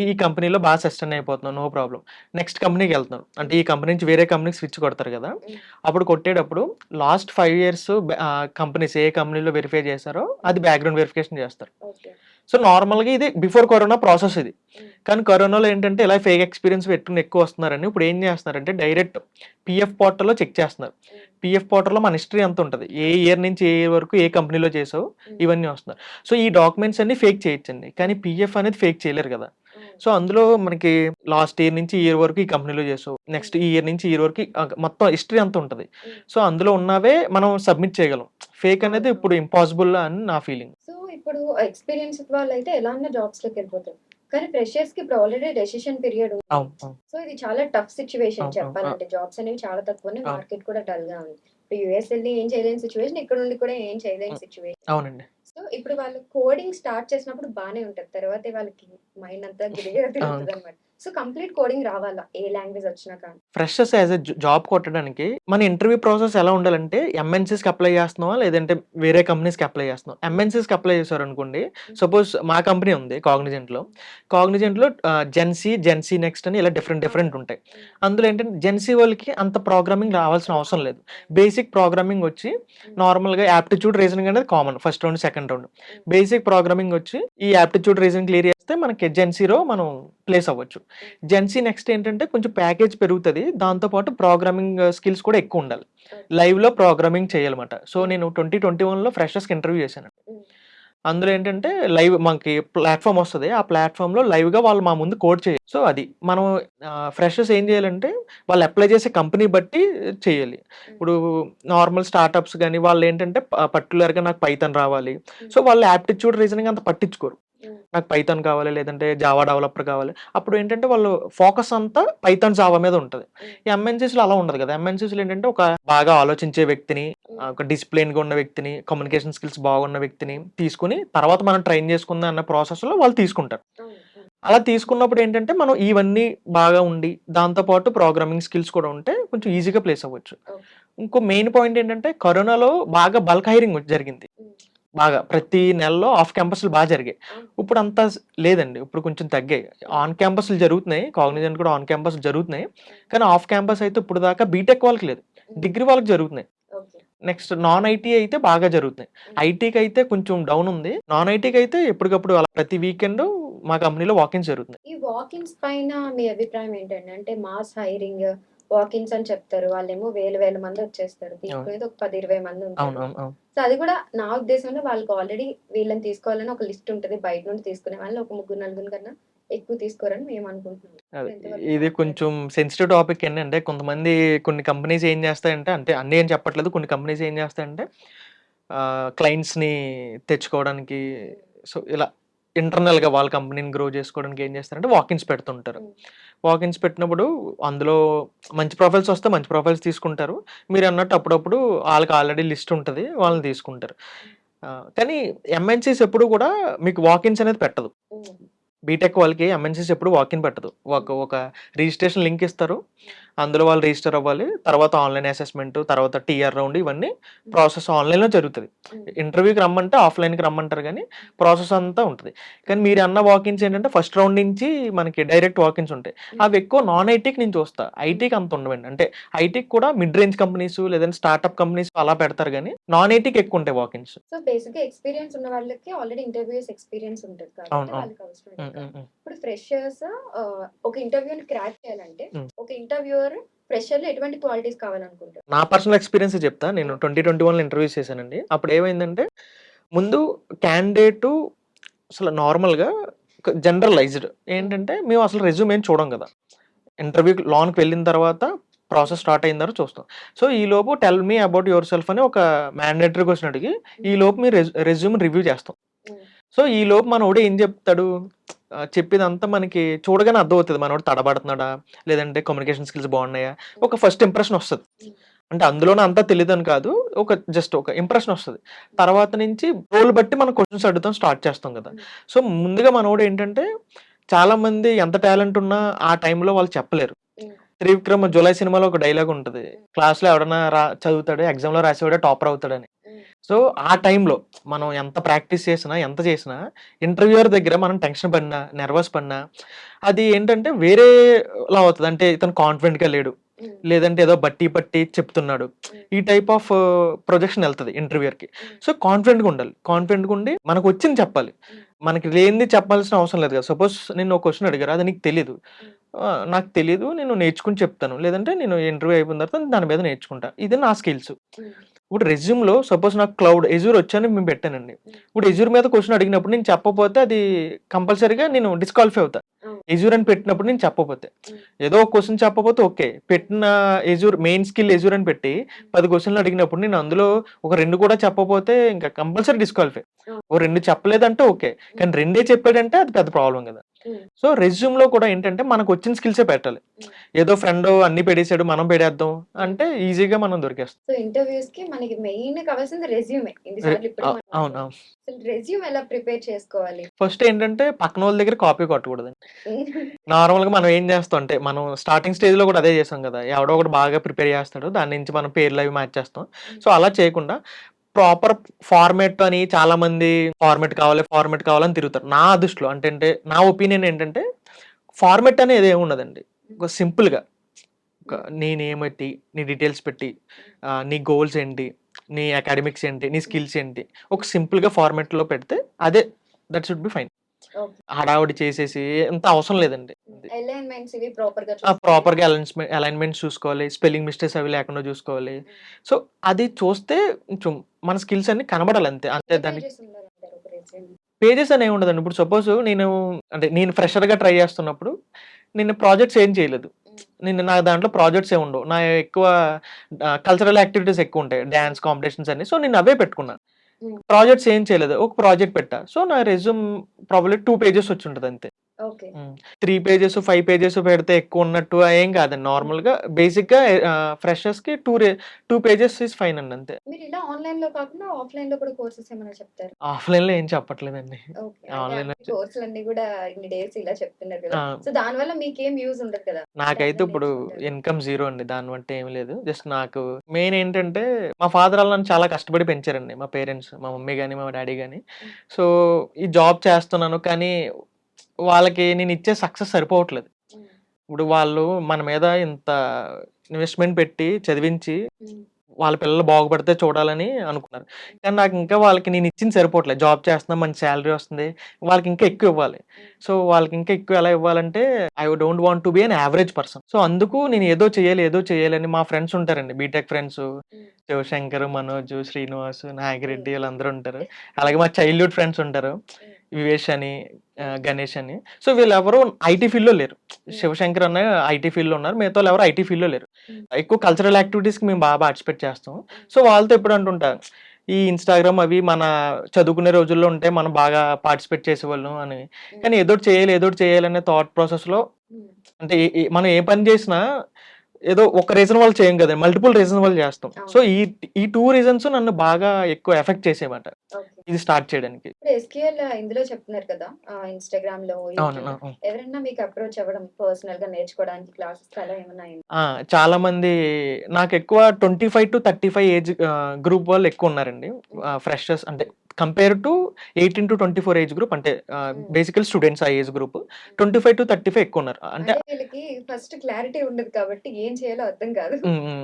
ఈ కంపెనీలో బాగా సస్టైన్ అయిపోతున్నావు నో ప్రాబ్లమ్. నెక్స్ట్ కంపెనీకి వెళ్తున్నావు. అంటే ఈ కంపెనీ నుంచి వేరే కంపెనీకి స్విచ్ కొడతారు కదా! హ్మ్. అప్పుడు కొట్టేటప్పుడు లాస్ట్ 5 ఇయర్స్ కంపెనీస్ ఏ కంపెనీలో వెరిఫై చేశారో అది బ్యాక్‌గ్రౌండ్ వెరిఫికేషన్ చేస్తారు. ఓకే. సో నార్మల్‌గా ఇది బిఫోర్ కరోనా ప్రాసెస్ ఇది. హ్మ్. కానీ కరోనాలో ఏంటంటే ఇలా ఫేక్ ఎక్స్‌పీరియన్స్ పెట్టుకొని ఎక్కువ వస్తున్నారని ఇప్పుడు ఏం చేస్తున్నారంటే డైరెక్ట్ పీఎఫ్ పోర్టల్‌లో చెక్ చేస్తున్నారు. హ్మ్. పీఎఫ్ పోర్టల్‌లో మన హిస్టరీ అంతా ఉంటది. ఏ ఇయర్ నుంచి ఏ ఇయర్ వరకు ఏ కంపెనీలో చేసావు హ్మ్. ఇవన్నీ వస్తున్నారు. సో ఈ డాక్యుమెంట్స్ అన్ని ఫేక్ చేయొచ్చండి. కానీ పీఎఫ్ అనేది ఫేక్ చేయలేరు కదా! హ్మ్. సో అందులో మనకి లాస్ట్ ఇయర్ నుంచి ఈ ఇయర్ వరకు ఈ కంపెనీలో చేసావు. నెక్స్ట్ ఈ ఇయర్ నుంచి ఈ ఇయర్ వరకు మొత్తం హిస్టరీ అంతా ఉంటది. హ్మ్. సో అందులో ఉన్నవే మనం సబ్మిట్ చేయగలం. ఫేక్ అనేది అవును. ఇప్పుడు ఇంపాసిబుల్ అని నా ఫీలింగ్. సో ఇప్పుడు ఎక్స్పీరియన్స్ వాళ్ళైతే ఎలా అన్నా జాబ్స్ లోకి వెళ్ళిపోతారు. కానీ ఫ్రెషర్స్ కి ఇప్పుడు ఆల్రెడీ డెసిషన్ పీరియడ్ ఉంది. అవును. అవును. సో ఇది చాలా టఫ్ సిచ్యువేషన్ అవును. చెప్పాలంటే. జాబ్స్ అనేవి చాలా తక్కువ ఉన్నాయి. అవును. మార్కెట్ కూడా డల్ గా ఉంది. ఇప్పుడు యూఎస్ వెళ్ళి ఏం చేయలేని సిచ్యువేషన్, ఇక్కడ నుండి కూడా ఏం చేయలేని సిచ్యువేషన్. అవునండి. సో ఇప్పుడు వాళ్ళు కోడింగ్ స్టార్ట్ చేసినప్పుడు బానే ఉంటది. తర్వాతే వాళ్ళకి మైండ్ అంతా గిరిగిర తిరుగుతుంది అనమాట. సో కంప్లీట్ కోడింగ్ రావాలా ఏ లాంగ్వేజ్ వచ్చినా కానీ. ఫ్రెషర్స్ యాజ్ ఎ జాబ్ కొట్టడానికి మన ఇంటర్వ్యూ ప్రాసెస్ ఎలా ఉండాలంటే ఎంఎన్‌సిస్‌కి అప్లై చేస్తున్నావా? లేదంటే వేరే కంపెనీస్‌కి అప్లై చేస్తున్నావా? ఎంఎన్‌సిస్‌కి అప్లై చేశారనుకోండి. సపోజ్ మా కంపెనీ ఉంది కాగ్నిజెంట్‌లో. కాగ్నిజెంట్‌లో జెన్‌సీ నెక్స్ట్ అని ఇలా డిఫరెంట్ ఉంటాయి. అందులో ఏంటంటే జెన్‌సీ వాళ్ళకి అంత ప్రోగ్రామింగ్ రావాల్సిన అవసరం లేదు. బేసిక్ ప్రోగ్రామింగ్ వచ్చి నార్మల్‌గా యాప్టిట్యూడ్ రీజనింగ్ అనేది common first round, second round. Basic programming వచ్చి ఈ యాప్టిట్యూడ్ రీజనింగ్ క్లియర్ చేస్తే మనకి జెన్‌సీలో మనం ప్లేస్ అవ్వచ్చు. జెన్‌సీ నెక్స్ట్ ఏంటంటే కొంచెం ప్యాకేజ్ పెరుగుతది. దాంతో పాటు ప్రోగ్రామింగ్ స్కిల్స్ కూడా ఎక్కువ ఉండాలి. లైవ్‌లో ప్రోగ్రామింగ్ చేయాలన్నమాట. సో నేను 2021లో ఫ్రెషర్స్‌కి ఇంటర్వ్యూ చేశాను. అందులో ఏంటంటే లైవ్ మనకి ప్లాట్‌ఫామ్ వస్తది. ఆ ప్లాట్‌ఫామ్‌లో లైవ్‌గా వాళ్ళు మా ముందు కోడ్ చేయాలి. సో అది మనం ఫ్రెషర్స్ ఏం చేయాలంటే వాళ్ళు అప్లై చేసే కంపెనీ బట్టి చేయాలి. ఇప్పుడు నార్మల్ స్టార్టప్స్ గాని వాళ్ళు ఏంటంటే పర్టిక్యులర్‌గా నాకు పైథాన్ రావాలి. సో వాళ్ళు యాప్టిట్యూడ్ రీజనింగ్ అంత పట్టించుకోరు. నాకు పైథాన్ కావాలి, లేదంటే జావా డెవలపర్ కావాలి. అప్పుడు ఏంటంటే వాళ్ళు ఫోకస్ అంతా పైథాన్, జావా మీద ఉంటది. ఈ ఎంఎన్సీస్‌లో అలా ఉండదు కదా! ఎంఎన్సీస్‌లో ఏంటంటే ఒక బాగా ఆలోచించే వ్యక్తిని, ఒక డిసిప్లిన్‌గా ఉన్న వ్యక్తిని, కమ్యూనికేషన్ స్కిల్స్ బాగున్న వ్యక్తిని తీసుకొని తర్వాత మనం ట్రైన్ చేసుకుందాం అన్న ప్రాసెస్‌లో వాళ్ళు తీసుకుంటారు. అలా తీసుకున్నప్పుడు ఏంటంటే మనం ఇవన్నీ బాగా ఉండి, దాంతో పాటు ప్రోగ్రామింగ్ స్కిల్స్ కూడా ఉంటే కొంచెం ఈజీగా ప్లేస్ అవ్వచ్చు. ఇంకో మెయిన్ పాయింట్ ఏంటంటే కరోనాలో బాగా బల్క్ హైరింగ్ జరిగింది. బాగా ప్రతి నెలలో ఆఫ్ క్యాంపస్‌లు జరిగాయి. ఇప్పుడు అంతా లేదండి. ఇప్పుడు కొంచెం తగ్గాయి. ఆన్ క్యాంపస్‌లు జరుగుతున్నాయి. కాగ్నిజెంట్ కూడా ఆన్ క్యాంపస్ జరుగుతున్నాయి. కానీ ఆఫ్ క్యాంపస్ అయితే ఇప్పుడు దాకా బీటెక్ వాళ్ళకి లేదు. డిగ్రీ వాళ్ళకి జరుగుతున్నాయి. నెక్స్ట్ నాన్ ఐటీ అయితే బాగా జరుగుతున్నాయి. ఐటీకి అయితే కొంచెం డౌన్ ఉంది. నాన్ ఐటీకి అయితే ఎప్పటికప్పుడు అలా ప్రతి వీకెండ్ మా కంపెనీలో వాకిన్స్ జరుగుతున్నాయి. ఈ వాకిన్స్ పైన మీ అభిప్రాయం ఏంటండి? అంటే మాస్ హైరింగ్, వాకిన్స్ అని చెప్తారు. వాళ్ళేమో వేల మంది వచ్చేస్తారు. తీసుకునేది ఒక 10, 20 మంది ఉంటారు. అవును. సో అది కూడా నా ఉద్దేశంలో వాళ్ళకి ఆల్రెడీ వీళ్ళని తీసుకోవాలని ఒక లిస్ట్ ఉంటది. బయట నుండి తీసుకునే వాళ్ళు ఒక 3, 4 కన్నా ఎక్కువ తీసుకోరని మేము అనుకుంటున్నాం. అదే. ఎంతవరకు ఇది కరెక్ట్ కొంచెం సెన్సిటివ్ టాపిక్ అండి. అంటే కొంతమంది కొన్ని కంపెనీస్ ఏం చేస్తాయంటే, అంటే అన్నీ అని చెప్పట్లేదు. కొన్ని కంపెనీస్ ఏం చేస్తాయంటే క్లయింట్స్‌ని తెచ్చుకోవడానికి, సో ఇలా ఇంటర్నల్‌గా వాళ్ళ కంపెనీని గ్రో చేసుకోవడానికి ఏం చేస్తారంటే వాకిన్స్ పెడుతుంటారు. వాకిన్స్ పెట్టినప్పుడు అందులో మంచి ప్రొఫైల్స్ వస్తే మంచి ప్రొఫైల్స్ తీసుకుంటారు. మీరన్నట్టు అప్పుడప్పుడు ఆళ్ళకి ఆల్రెడీ లిస్ట్ ఉంటది. వాళ్ళని తీసుకుంటారు. కానీ ఎంఎన్‌సీస్ ఎప్పుడు కూడా మీకు వాకిన్స్ అనేది పెట్టదు. బీటెక్ వాళ్ళకి ఎంఎన్‌సీస్ ఎప్పుడు వాకిన్ పెట్టదు. ఒక రిజిస్ట్రేషన్ లింక్ ఇస్తారు. అందులో వాళ్ళు రిజిస్టర్ అవ్వాలి. తర్వాత ఆన్‌లైన్ అసెస్‌మెంట్, తర్వాత టీఆర్ రౌండ్ ఇవన్నీ ప్రాసెస్ ఆన్‌లైన్‌లో జరుగుతది. ఇంటర్వ్యూకి రమ్మంటే ఆఫ్‌లైన్‌కి రమ్మంటారు గానీ ప్రాసెస్ అంతా ఉంటది. కానీ మీరన్న వాకిన్స్ ఏంటంటే ఫస్ట్ రౌండ్ నుంచి మనకి డైరెక్ట్ వాకిన్స్ ఉంటాయి. అవి ఎక్కువ నాన్ ఐటీకి నేను చూస్తా. ఐటీకి అంత ఉండవండి. అంటే ఐటీకి కూడా మిడ్ రేంజ్ కంపెనీస్ లేదంటే స్టార్టప్ కంపెనీస్ అలా పెడతారు గానీ నాన్ ఐటీకి ఎక్కువ ఉంటాయి వాకిన్స్. సో బేసిక్‌గా ఎక్స్‌పీరియన్స్ ఉన్న వాళ్ళకి ఆల్రెడీ ఇంటర్వ్యూస్ ఎక్స్‌పీరియన్స్ ఉంటది కాబట్టి అవును. వాళ్ళకి అవసరం లేదు. హ్మ్. ఇప్పుడు ఫ్రెషర్స్ ఒక ఇంటర్వ్యూని క్రాక్ చేయాలంటే హ్మ్. ఒక ఇంటర్వ్యూవర్ ఫ్రెషర్‌లో ఎటువంటి క్వాలిటీస్ కావాలనుకుంటారు? నా పర్సనల్ ఎక్స్‌పీరియన్సే చెప్తా. నేను 2021లో ఇంటర్వ్యూస్ చేశానండి. అప్పుడు ఏమైందంటే ముందు క్యాండిడేటు అసలు నార్మల్‌గా జనరలైజ్డ్ ఏంటంటే మేము అసలు రెజ్యూమ్ ఏం చూడం కదా! ఇంటర్వ్యూ లోనికి వెళ్ళిన తర్వాత ప్రాసెస్ స్టార్ట్ అయిన తర్వాత చూస్తాం. సో ఈలోపు tell me about your self అని ఒక మ్యాండేటరీ క్వెషన్ అడిగి ఈలోపు మీ రెజ్యూమ్ రివ్యూ చేస్తాం. సో ఈలోపు మనోడు ఏం చెప్తాడు, చెప్పేదంతా మనకి చూడగానే అర్థమవుతది. మనోడు తడబడుతున్నాడా? లేదంటే కమ్యూనికేషన్ స్కిల్స్ బాగున్నాయా? ఒక ఫస్ట్ ఇంప్రెషన్ వస్తది. అంటే అందులోనే అంతా తెలీదని కాదు. జస్ట్ ఒక ఇంప్రెషన్ వస్తది. తర్వాత నుంచి రోల్ బట్టి మనం క్వెషన్స్ అడుగుతాం స్టార్ట్ చేస్తాం కదా! సో ముందుగా మనోడు ఏంటంటే చాలా మంది ఎంత టాలెంట్ ఉన్నా ఆ టైంలో వాళ్ళు చెప్పలేరు. 'త్రివిక్రమ్' 'జులై' సినిమాలో ఒక డైలాగ్ ఉంటది. క్లాస్‌లో ఎవడన్నా చదువుతాడు, ఎగ్జామ్‌లో రాసేవాడే టాపర్ అవుతాడని. సో ఆ టైంలో మనం ఎంత ప్రాక్టీస్ చేసినా, ఎంత చేసినా ఇంటర్వ్యూయర్ దగ్గర మనం టెన్షన్ పడినా, నెర్వస్ పడినా అది ఏంటంటే వేరేలా అవుతది. అంటే ఇతను కాన్ఫిడెంట్‌గా లేడు. లేదంటే ఏదో బట్టి పట్టి చెప్తున్నాడు. ఈ టైప్ ఆఫ్ ప్రొజెక్షన్ ఎళ్తది ఇంటర్వ్యూయర్‌కి. సో కాన్ఫిడెంట్‌గా ఉండాలి. కాన్ఫిడెంట్‌గా ఉండి మనకొచ్చింది చెప్పాలి. మనకి లేనిది చెప్పాల్సిన అవసరం లేదు కదా! సపోజ్ నిన్ను ఒక క్వెషన్ అడిగారు. అది నీకు తెలీదు. నాకు తెలీదు. నేను నేర్చుకొని చెప్తాను. లేదంటే నేను ఇంటర్వ్యూ అయిపోయిన తర్వాత దాని మీద నేర్చుకుంటా. ఇది నా స్కిల్స్. ఇప్పుడు రెజ్యూమ్‌లో సపోజ్ నాకు క్లౌడ్, ఎజూర్ వచ్చని మేము పెట్టానండి. ఇప్పుడు ఎజూర్ మీద క్వెషన్ అడిగినప్పుడు నేను చెప్పకపోతే అది కంపల్సరీగా నేను డిస్‌క్వాలిఫై అవుతా. ఎజూర్ అని పెట్టినప్పుడు నేను చెప్పకపోతే. ఏదో ఒక క్వెషన్ చెప్పకపోతే ఓకే. పెట్టిన ఎజూర్ మెయిన్ స్కిల్ ఎజూర్ అని పెట్టి 10 క్వెషన్‌లు అడిగినప్పుడు నేను అందులో ఒక 2 కూడా చెప్పకపోతే ఇంకా కంపల్సరీ డిస్‌క్వాలిఫై. ఓ 2 చెప్పలేదంటే ఓకే. కానీ 2 చెప్పాడంటే అది పెద్ద ప్రాబ్లమ్ కదా! సో రెజ్యూమ్‌లో కూడా ఏంటంటే మనకొచ్చిన స్కిల్సే పెట్టాలి. ఏదో ఫ్రెండ్ అన్ని పెట్టేసాడు మనం పెట్టేద్దాం అంటే ఈజీగా మనం దొరికేస్తాం. సో ఇంటర్వ్యూస్‌కి మనకి మెయిన్ కావాల్సింది రెజ్యూమే. ఇన్నిసార్లు ఇప్పుడే అవును. మాట్లాడుకున్నాం. అసలు రెజ్యూమ్ ఎలా ప్రిపేర్ చేసుకోవాలి? ఫస్ట్ ఏంటంటే పక్కనోళ్ళ దగ్గర కాపీ కొట్టకూడదండి. నార్మల్‌గా మనం ఏం చేస్తాం అంటే మనం స్టార్టింగ్ స్టేజ్‌లో కూడా అదే చేసాం కదా! ఎవడో ఒకడు బాగా ప్రిపేర్ చేస్తాడు. దాని నుంచి మనం పేర్లు అవి మార్చేస్తాం. సో అలా చేయకుండా ప్రాపర్ ఫార్మాట్ అని చాలామంది ఫార్మాట్ కావాలని తిరుగుతారు. నా దృష్టిలో అంటే నా ఒపీనియన్ ఏంటంటే ఫార్మాట్ అనేది ఏమి ఉండదండి. ఒక సింపుల్‌గా నీ నేమ్ పెట్టి, నీ డీటెయిల్స్ పెట్టి, నీ గోల్స్ ఏంటి, నీ అకాడమిక్స్ ఏంటి, నీ స్కిల్స్ ఏంటి, ఒక సింపుల్‌గా ఫార్మాట్‌లో పెడితే అదే that should be fine. Okay. హడావుడి చేసేసి ఎంత అవసరం లేదండి. అలైన్‌మెంట్స్ ఇవి ప్రాపర్‌గా ప్రాపర్‌గా అలైన్‌మెంట్స్ చూసుకోవాలి. స్పెల్లింగ్ మిస్టేక్స్ అవి లేకుండా చూసుకోవాలి. సో అది చూస్తే కొంచెం మన స్కిల్స్ అన్నీ కనబడాలి అంతే. అంతే దానికి పేజెస్ ఉండాలంటారు ఒక రెజ్యూమ్? పేజెస్ అని ఏమి ఉండదండి. ఇప్పుడు సపోజ్ నేను ఫ్రెషర్‌గా ట్రై చేస్తున్నప్పుడు నేను ప్రాజెక్ట్స్ ఏం చేయలేదు. నా దాంట్లో ప్రాజెక్ట్స్ ఏమి ఉండవు. నా ఎక్కువ కల్చరల్ యాక్టివిటీస్ ఎక్కువ ఉంటాయి. డాన్స్ కాంపిటీషన్స్ అన్ని. సో నేను అవే పెట్టుకున్నా. ప్రాజెక్ట్స్ ఏం చేయలేదు, ఒక ప్రాజెక్ట్ పెట్టా. సో నా రెజ్యూమ్ ప్రాబ్లీ 2 పేజెస్ వచ్చి ఉంటుంది అంతే. ఓకే. 3 పేజెస్ 5 పేజెస్ పెడితే ఎక్కువ ఉన్నట్టు ఏం కాదండి. నార్మల్గా బేసిక్గా ఫ్రెషర్స్కి 2 పేజెస్ ఈజ్ ఫైన్ అండి అంతే. మీరు ఇలా ఆన్లైన్ లో కాకుండా ఆఫ్లైన్ లో కూడా కోర్సెస్ ఏమైనా చెప్తారు? ఆఫ్లైన్లో ఏం చెప్పట్లేదండి. ఓకే. ఆన్లైన్ కోర్సులు అన్ని కూడా ఇన్ని డేస్ ఇలా చెప్తున్నారు కదా, ఆ, సో దాని వల్ల మీకేం యూజ్ ఉండదు కదా. నాకైతే ఇప్పుడు ఇన్కమ్ జీరో అండి, దాని బట్టి ఏమి లేదు. జస్ట్ నాకు మెయిన్ ఏంటంటే మా ఫాదర్ వాళ్ళు నన్ను చాలా కష్టపడి పెంచారండి, మా పేరెంట్స్, మా మమ్మీ కానీ మా డాడీ కానీ. సో ఈ జాబ్ చేస్తున్నాను కానీ వాళ్ళకి నేను ఇచ్చే సక్సెస్ సరిపోవట్లేదు. ఇప్పుడు వాళ్ళు మన మీద ఇంత ఇన్వెస్ట్మెంట్ పెట్టి చదివించి వాళ్ళ పిల్లలు బాగుపడితే చూడాలని అనుకున్నారు. కానీ నాకు ఇంకా వాళ్ళకి నేను ఇచ్చింది సరిపోవట్లేదు. జాబ్ చేస్తున్నా, మంచి శాలరీ వస్తుంది, వాళ్ళకి ఇంకా ఎక్కువ ఇవ్వాలి. సో వాళ్ళకి ఇంకా ఎక్కువ ఎలా ఇవ్వాలంటే I don't want to be an average person. So అందుకు నేను ఏదో చేయాలి అని మా ఫ్రెండ్స్ ఉంటారండి, బీటెక్ ఫ్రెండ్స్, శివశంకర్, మనోజ్, శ్రీనివాస్, నాగిరెడ్డి వీళ్ళందరూ ఉంటారు. అలాగే మా చైల్డ్హుడ్ ఫ్రెండ్స్ ఉంటారు, వివేష్ అని, గణేష్ అని. సో వీళ్ళెవరు ఐటీ ఫీల్డ్లో లేరు. శివశంకర్ అన్న ఐటీ ఫీల్డ్లో ఉన్నారు, మిగతా వాళ్ళు ఎవరు ఐటీ ఫీల్డ్లో లేరు. ఎక్కువ కల్చరల్ యాక్టివిటీస్కి మేము బాగా పార్టిసిపేట్ చేస్తాం. సో వాళ్ళతో ఎప్పుడు అంటుంటా, ఈ ఇన్స్టాగ్రామ్ అవి మన చదువుకునే రోజుల్లో ఉంటే మనం బాగా పార్టిసిపేట్ చేసేవాళ్ళం అని. కానీ ఏదో చేయాలనే థాట్ ప్రాసెస్లో, అంటే మనం ఏ పని చేసినా ఏదో ఒక రీజన్ వల్ల చేయం కదా, మల్టిపుల్ రీజన్ వల్ల చేస్తాం. సో ఈ 2 రీజన్స్ నన్ను బాగా ఎక్కువ ఎఫెక్ట్ చేసేమాట ఇది స్టార్ట్ చేయడానికి. ఇప్పుడు ఎస్క్యూఎల్ ఇందులో చెప్తున్నారు కదా, ఇన్స్టాగ్రామ్ లో, అవును, యూట్యూబ్, అవును. ఎవరైనా మీకు అప్రోచ్ అవ్వడం పర్సనల్ గా నేర్చుకోవడానికి క్లాసెస్ అలా ఏమైనా అయింది? చాలా మంది నాకు ఎక్కువ 25 to 35 ఏజ్ గ్రూప్ వాళ్ళు ఎక్కువ ఉన్నారండి. ఫ్రెషర్స్ అంటే compare to 18 to 24 age group, అంటే బేసికల్ స్టూడెంట్స్ ఆ ఏజ్ గ్రూప్ 25 to 35 ఎక్కువ ఉన్నారు. అంటే అంటే వీళ్ళకి ఫస్ట్ క్లారిటీ ఉండదు కాబట్టి ఏం చేయాలో అర్థం కాదు.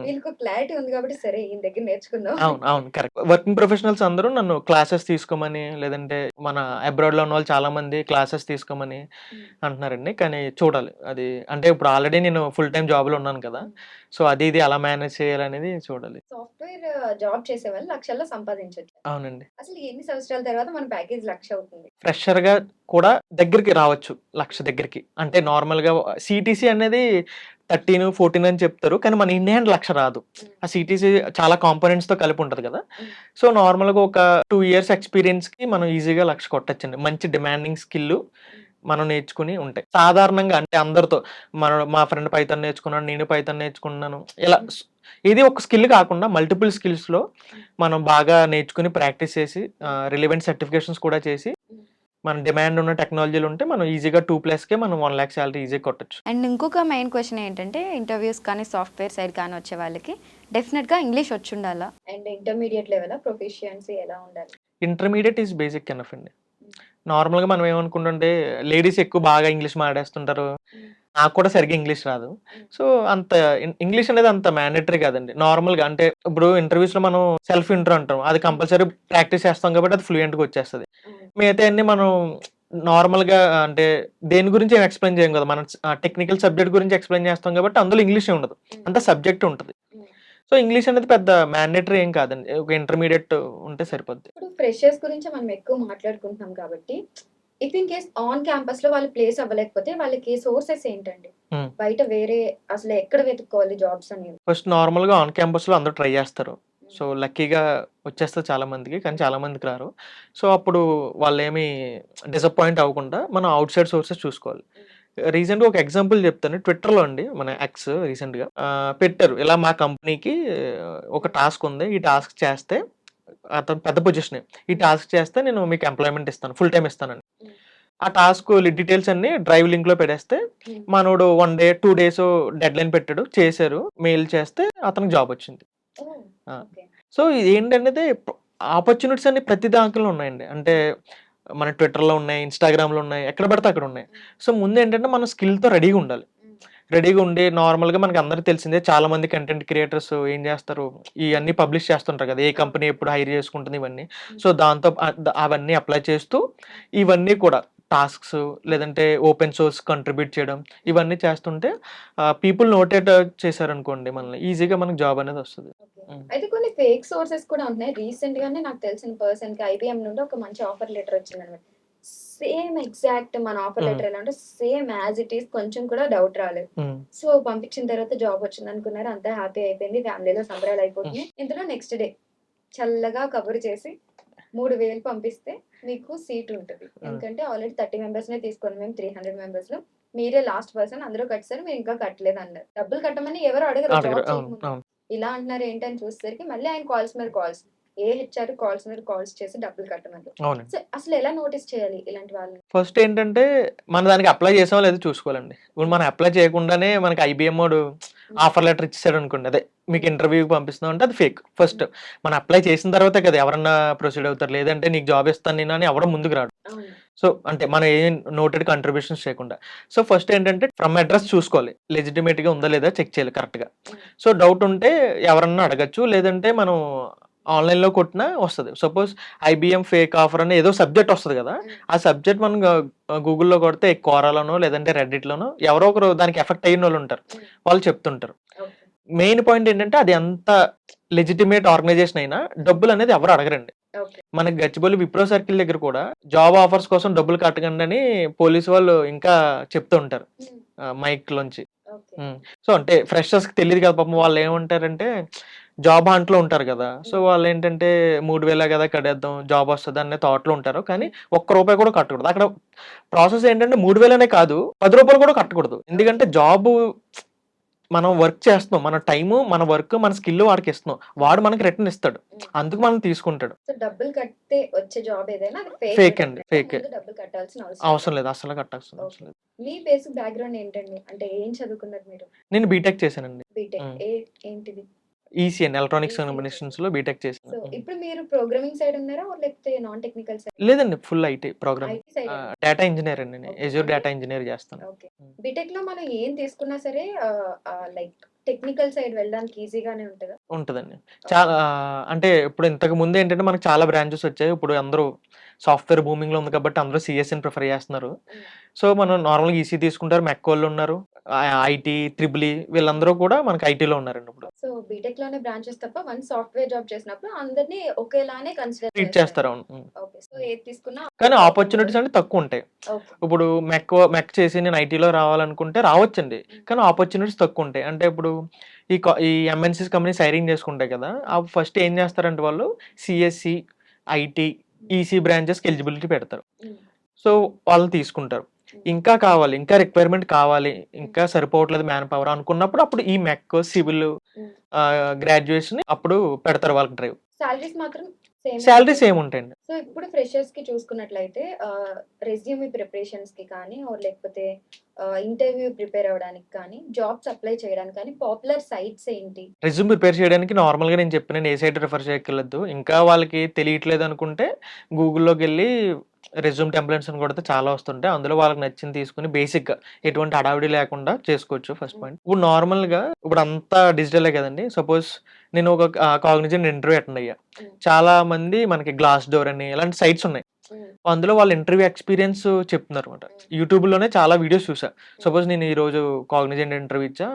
వీళ్ళకి క్లారిటీ ఉంది కాబట్టి సరే ఈయన దగ్గర నేర్చుకుందాం. అవును కరెక్ట్. వర్కింగ్ ప్రొఫెషనల్స్ అందరూ నన్ను క్లాసెస్ తీసుకోమని, లేదంటే మన అబ్రాడ్ లో ఉన్న వాళ్ళు చాలా మంది క్లాసెస్ తీసుకోమని అంటున్నారండి. కానీ చూడాలి అది, అంటే ఇప్పుడు ఆల్రెడీ నేను ఫుల్ టైం జాబ్ లో ఉన్నాను కదా, సో ఇది అలా మేనేజ్ చేయాలనేది చూడాలి. సాఫ్ట్వేర్ జాబ్ చేసే వాళ్ళు లక్షల్లో సంపాదించవచ్చు. అవునండి. అసలు ఎన్ని సంవత్సరాల తర్వాత మన ప్యాకేజ్ 1,00,000 అవుతుంది? ఫ్రెషర్ గా కూడా దగ్గరికి రావచ్చు, 1,00,000 దగ్గరికి. అంటే నార్మల్ గా సిటీసీ అనేది 13, 14 అని చెప్తారు, కానీ మన ఇన్ హ్యాండ్ 1,00,000 రాదు. ఆ సిటీసీ చాలా కాంపోనెంట్స్ తో కలిపి ఉంటది కదా. సో నార్మల్ గా ఒక 2 years ఎక్స్పీరియన్స్ కి మనం ఈజీగా 1,00,000 కొట్టచ్చండి. మంచి డిమాండింగ్ స్కిల్ మనం నేర్చుకుని ఉంటాయి. సాధారణంగా అంటే అందరితో మా ఫ్రెండ్ పైథాన్ నేర్చుకున్నాను, నేను పైథాన్ నేర్చుకున్నాను, ఇలా ఇది ఒక స్కిల్ కాకుండా మల్టిపుల్ స్కిల్స్ లో మనం బాగా నేర్చుకుని ప్రాక్టీస్ చేసి రిలవెంట్ సర్టిఫికేషన్స్ కూడా చేసి మన డిమాండ్ ఉన్న టెక్నాలజీలు ఉంటే మనం ఈజీగా 2+కే మనం 1,00,000 శాలరీ ఈజీగా కొట్టచ్చు. అండ్ ఇంకొక మెయిన్ క్వశ్చన్ ఏంటంటే, ఇంటర్వ్యూస్ కానీ సాఫ్ట్వేర్ సైడ్ కానీ వచ్చే వాళ్ళకి డెఫినెట్గా ఇంగ్లీష్ వచ్చి ఉండాలా? అండ్ ఇంటర్మీడియట్ లెవెల్ ప్రొఫిషియన్సీ ఎలా ఉండాలి? ఇంటర్మీడియట్ ఈజ్ బేసిక్ ఎనఫ్ అండి. నార్మల్గా మనం ఏమనుకుంటుంటే లేడీస్ ఎక్కువ బాగా ఇంగ్లీష్ మాట్లాడేస్తుంటారు, నాకు కూడా సరిగ్గా ఇంగ్లీష్ రాదు. సో అంత ఇంగ్లీష్ అనేది అంత మ్యాండేటరీ కాదండి. నార్మల్గా అంటే ఇప్పుడు ఇంటర్వ్యూస్ లో మనం సెల్ఫ్ ఇంట్రో అంటాం, అది కంపల్సరీ ప్రాక్టీస్ చేస్తాం కాబట్టి అది ఫ్లూయెంట్గా వచ్చేస్తుంది. మిగతా అన్ని మనం నార్మల్గా అంటే దేని గురించి ఏం ఎక్స్ప్లెయిన్ చేయం కదా, మనం టెక్నికల్ సబ్జెక్ట్ గురించి ఎక్స్ప్లెయిన్ చేస్తాం కాబట్టి అందులో ఇంగ్లీష్ ఉండదు, అంత సబ్జెక్ట్ ఉంటుంది. సో ఇంగ్లీష్ అనేది పెద్ద మ్యాండేటరీ ఏం కాదండి, ఒక ఇంటర్మీడియట్ ఉంటే సరిపోద్ది. ఇప్పుడు ఫ్రెషర్స్ గురించి మనం ఎక్కువ మాట్లాడుకుంటున్నాం కాబట్టి, if in case on campus లో వాళ్ళు ప్లేస్ అవ్వలేకపోతే వాళ్ళకి సోర్సెస్ ఏంటండి? బయట వేరే అసలు ఎక్కడ వెతుక్కోవాలి జాబ్స్ అనేవి? ఫస్ట్ నార్మల్గా ఆన్ క్యాంపస్ లో అందరూ ట్రై చేస్తారు. సో లక్కీగా వచ్చేస్తారు చాలా మందికి, కానీ చాలా మందికి రారు. సో అప్పుడు వాళ్ళు ఏమి డిసప్పాయింట్ అవ్వకుండా మనం అవుట్ సైడ్ సోర్సెస్ చూసుకోవాలి. రీసెంట్గా ఒక ఎగ్జాంపుల్ చెప్తాను. ట్విట్టర్లో అండి మన ఎక్స్ రీసెంట్గా పెట్టారు, ఇలా మా కంపెనీకి ఒక టాస్క్ ఉంది, ఈ టాస్క్ చేస్తే అతను పెద్ద పొజిషన్, ఈ టాస్క్ చేస్తే నేను మీకు ఎంప్లాయ్మెంట్ ఇస్తాను, ఫుల్ టైం ఇస్తానని. ఆ టాస్క్ డీటెయిల్స్ అన్ని డ్రైవ్ లింక్ లో పెట్టేస్తే మనోడు 1 day 2 days డెడ్ లైన్ పెట్టాడు, చేశారు, మెయిల్ చేస్తే అతనికి జాబ్ వచ్చింది. సో ఇది ఏంటనేది ఆపర్చునిటీస్ అన్ని ప్రతి దాంట్లో ఉన్నాయండి. అంటే మన ట్విట్టర్లో ఉన్నాయి, ఇన్స్టాగ్రామ్లో ఉన్నాయి, ఎక్కడ పడితే అక్కడ ఉన్నాయి. సో ముందు ఏంటంటే మనం స్కిల్తో రెడీగా ఉండాలి. రెడీగా ఉండి నార్మల్గా మనకి అందరికీ తెలిసిందే, చాలా మంది కంటెంట్ క్రియేటర్స్ ఏం చేస్తారు, ఇవన్నీ పబ్లిష్ చేస్తుంటారు కదా, ఏ కంపెనీ ఎప్పుడు హైర్ చేసుకుంటుంది ఇవన్నీ. సో దాంతో అవన్నీ అప్లై చేస్తూ ఇవన్నీ కూడా టాస్క్స్ లేదంటే ఓపెన్ సోర్స్ కంట్రిబ్యూట్ చేయడం ఇవన్నీ చేస్తుంటే పీపుల్ నోటెడ్ చేశారనుకోండి, మనల్ని ఈజీగా మనకు జాబ్ అనేది వస్తుంది. అయితే కొన్ని ఫేక్ సోర్సెస్ కూడా ఉన్నాయి. రీసెంట్ గానే నాకు తెలిసిన పర్సన్ కి IBM నుండి ఒక మంచి ఆఫర్ లెటర్ వచ్చింది అనమాట. సేమ్ ఎగ్జాక్ట్ మన ఆఫర్ లెటర్ ఎలా అంటే సేమ్ యాజ్ ఇట్ ఈస్, కొంచెం కూడా డౌట్ రాలేదు. సో పంపించిన తర్వాత జాబ్ వచ్చింది అనుకున్నారు, అంతా హ్యాపీ అయిపోయింది, ఫ్యామిలీలో సంబరాలు అయిపోతుంది. ఇందులో నెక్స్ట్ డే చల్లగా కబురు చేసి 3000 పంపిస్తే మీకు సీట్ ఉంటుంది. ఎందుకంటే ఆల్రెడీ 30 మెంబర్స్ నే తీసుకోండి, మేము 300 మెంబర్స్ లో మీరే లాస్ట్ పర్సన్, అందరూ కట్టారు, మీరు ఇంకా కట్టలేదు అన్నారు. డబ్బులు కట్టమని ఎవరు అడగరు అడగరు. జాబ్ అవును. చేయకముందు. అవును. ఇలా అంటున్నారు ఏంటని చూసేసరికి మళ్ళీ ఆయన కాల్స్ మీద కాల్స్, ఏ హెచ్ఆర్ కాల్స్ మీద కాల్స్ చేసి డబ్బులు కట్టమన్నారు. అవునండి. సో అసలు ఎలా నోటీస్ చేయాలి ఇలాంటి వాళ్ళని? ఫస్ట్ ఏంటంటే మన దానికి అప్లై చేసామో లేదో చూసుకోవాలండి. ఇప్పుడు మనం అప్లై చేయకుండానే మనకి ఐబీఎం వాడు ఆఫర్ లెటర్ ఇచ్చేసాడు అనుకోండి, అదే మీకు ఇంటర్వ్యూకి పంపిస్తున్నాం అంటే అది ఫేక్. ఫస్ట్ మనం అప్లై చేసిన తర్వాతే కదా ఎవరన్నా ప్రొసీడ్ అవుతారు. లేదంటే నీకు జాబ్ ఇస్తాను నేను అని ఎవడం ముందుకు రాడు. అవును. సో అంటే మనం ఏం నోటెడ్ కంట్రిబ్యూషన్స్ చేయకుండా. సో ఫస్ట్ ఏంటంటే ఫ్రమ్ అడ్రస్ చూసుకోవాలి, లెజిటిమేట్గా ఉందా లేదా చెక్ చేయాలి కరెక్ట్గా. సో డౌట్ ఉంటే ఎవరన్నా అడగచ్చు, లేదంటే మనం ఆన్లైన్లో కొట్టినా వస్తుంది. సపోజ్ ఐబీఎం ఫేక్ ఆఫర్ అని ఏదో సబ్జెక్ట్ వస్తుంది కదా, ఆ సబ్జెక్ట్ మనం గూగుల్లో కొడితే కోరాలోనో లేదంటే రెడ్డిట్లోనో ఎవరో ఒకరు దానికి ఎఫెక్ట్ అయిన వాళ్ళు ఉంటారు, వాళ్ళు చెప్తుంటారు. ఓకే. మెయిన్ పాయింట్ ఏంటంటే అది ఎంత లెజిటిమేట్ ఆర్గనైజేషన్ అయినా డబ్బులు అనేది ఎవరు అడగరండి. ఓకే. మనకి గచ్చిబౌలి విప్రో సర్కిల్ దగ్గర కూడా జాబ్ ఆఫర్స్ కోసం డబ్బులు కట్టకండి అని పోలీసు వాళ్ళు ఇంకా చెప్తూ ఉంటారు మైక్ లోంచి. ఓకే. సో అంటే ఫ్రెషర్స్ కి తెలియదు కదా పాపం, వాళ్ళు ఏమంటారంటే జాబ్ హంట్లో ఉంటారు కదా, సో వాళ్ళు ఏంటంటే 3000 కదా కట్టేద్దాం జాబ్ వస్తుంది అనే థాట్ లో ఉంటారు. కానీ ఒక్క రూపాయి కూడా కట్టకూడదు. అక్కడ ప్రాసెస్ ఏంటంటే 3000 కాదు, 10 రూపాయలు కూడా కట్టకూడదు. ఎందుకంటే జాబ్ మనం వర్క్ చేస్తున్నాం, మన టైము మన వర్క్ మన స్కిల్ వాడికి ఇస్తున్నాం, వాడు మనకి రిటర్న్ ఇస్తాడు, అందుకు మనం తీసుకుంటాడు. సో డబ్బులు కడితే వచ్చే జాబ్ ఏదైనా అది Fake ఫేక్ అండి, fake. డబ్బులు కట్టాల్సిన అవసరం లేదు, అసలు కట్టాల్సిన అవసరం లేదు. మీ బేసిక్ బ్యాక్గ్రౌండ్ ఏంటండి? అంటే ఏం చదువుకున్నారు మీరు? నేను బీటెక్ చేశానండి. బీటెక్ ఏంటిది? ఈసీఎన్ ఎలక్ట్రానిక్స్ కమ్యూనికేషన్స్ లో బీటెక్ సో చేశాను. ఇప్పుడు మీరు ప్రోగ్రామింగ్ సైడ్ ఉన్నారా లేకపోతే నాన్ టెక్నికల్ సైడ్? లేదండి, full IT program, IT side. Data engineer అండి, నేను Okay. ఎజూర్ డేటా ఇంజనీర్ చేస్తాను. ఓకే. బీటెక్ లో మనం ఏం తీసుకున్నా సరే లైక్ టెక్నికల్ సైడ్ వెళ్ళడానికి ఈజీగానే ఉంటుందా? ఉంటుందండి చాలా. అంటే ఇప్పుడు ఇంతకు ముందు ఏంటంటే మనకు చాలా బ్రాంచెస్ వచ్చాయి. ఇప్పుడు అందరూ సాఫ్ట్వేర్ బూమింగ్ లో ఉంది కాబట్టి అందరూ సిఎస్ఎన్ ప్రిఫర్ చేస్తున్నారు. సో మనం నార్మల్గా ఈసీ తీసుకుంటారు, మెక్ వాళ్ళు ఉన్నారు, ఐటీ త్రిబుల్ వీళ్ళందరూ కూడా మనకి ఐటీలో ఉన్నారండి ఇప్పుడు. సో బీటెక్ లోనే బ్రాంచెస్ తప్ప వన్ సాఫ్ట్వేర్ జాబ్ చేసినప్పుడు అందరినీ ఒకేలానే కన్సిడర్ ట్రీట్ చేస్తారు. అవును. ఓకే. సో ఏది తీసుకున్నా కానీ ఆపర్చునిటీస్ అంటే తక్కువ ఉంటాయి. ఓకే. ఇప్పుడు మెక్ చేసి నేను ఐటీలో రావాలనుకుంటే రావచ్చండి, కానీ ఆపర్చునిటీస్ తక్కువ ఉంటాయి. అంటే ఇప్పుడు ఈ ఎంఎన్సీస్ కంపెనీస్ హైరింగ్ చేసుకుంటాయి కదా, ఫస్ట్ ఏం చేస్తారంటే వాళ్ళు సిఎస్సి ఐటీ ఈసీ బ్రాంచెస్కి ఎలిజిబిలిటీ పెడతారు. సో వాళ్ళు తీసుకుంటారు. ఇంకా కావాలి, ఇంకా రిక్వైర్మెంట్ కావాలి, ఇంకా సరిపోవట్లేదు మ్యాన్ పవర్ అనుకున్నప్పుడు అప్పుడు ఈ మెక్ సివిల్ గ్రాడ్యుయేషన్ అప్పుడు పెడతారు వాళ్ళకి డ్రైవ్. సాలరీస్ మాత్రం సేమ్. శాలరీస్ ఏముంటాయండి. సో ఇప్పుడు ఫ్రెషర్స్ కి చూసుకున్నట్లయితే రెజ్యూమ్ ప్రిపరేషన్స్ కి కానీ లేకపోతే ఇంటర్వ్యూ ప్రిపేర్ అవ్వడానికి కానీ జాబ్స్ అప్లై చేయడానికి కానీ పాపులర్ సైట్స్ ఏంటి? రెజ్యూమ్ ప్రిపేర్ చేయడానికి నార్మల్గా నేను చెప్పిన ఏ సైట్ రిఫర్ చేయక్కర్లేదు. ఇంకా వాళ్ళకి తెలియట్లేదు అనుకుంటే గూగుల్లోకి వెళ్ళి రెజ్యూమ్ టెంప్లెట్స్ అని కొడితే చాలా వస్తుంటాయి. అందులో వాళ్ళకి నచ్చింది తీసుకుని బేసిక్గా ఎటువంటి హడావిడి లేకుండా చేసుకోవచ్చు. First point. ఇప్పుడు నార్మల్గా ఇప్పుడు అంతా డిజిటలే కదండి. సపోజ్ నేను ఒక కాగ్నిజెంట్ ఇంటర్వ్యూ అటెండ్ అయ్యా. చాలా మంది మనకి గ్లాస్ డోర్ అని ఇలాంటి సైట్స్ ఉన్నాయి. అందులో వాళ్ళ ఇంటర్వ్యూ ఎక్స్పీరియన్స్ చెప్తున్నారు అనమాట. యూట్యూబ్లోనే చాలా వీడియోస్ చూసా. సపోజ్ నేను ఈరోజు కాగ్నిజెంట్ ఇంటర్వ్యూ ఇచ్చా,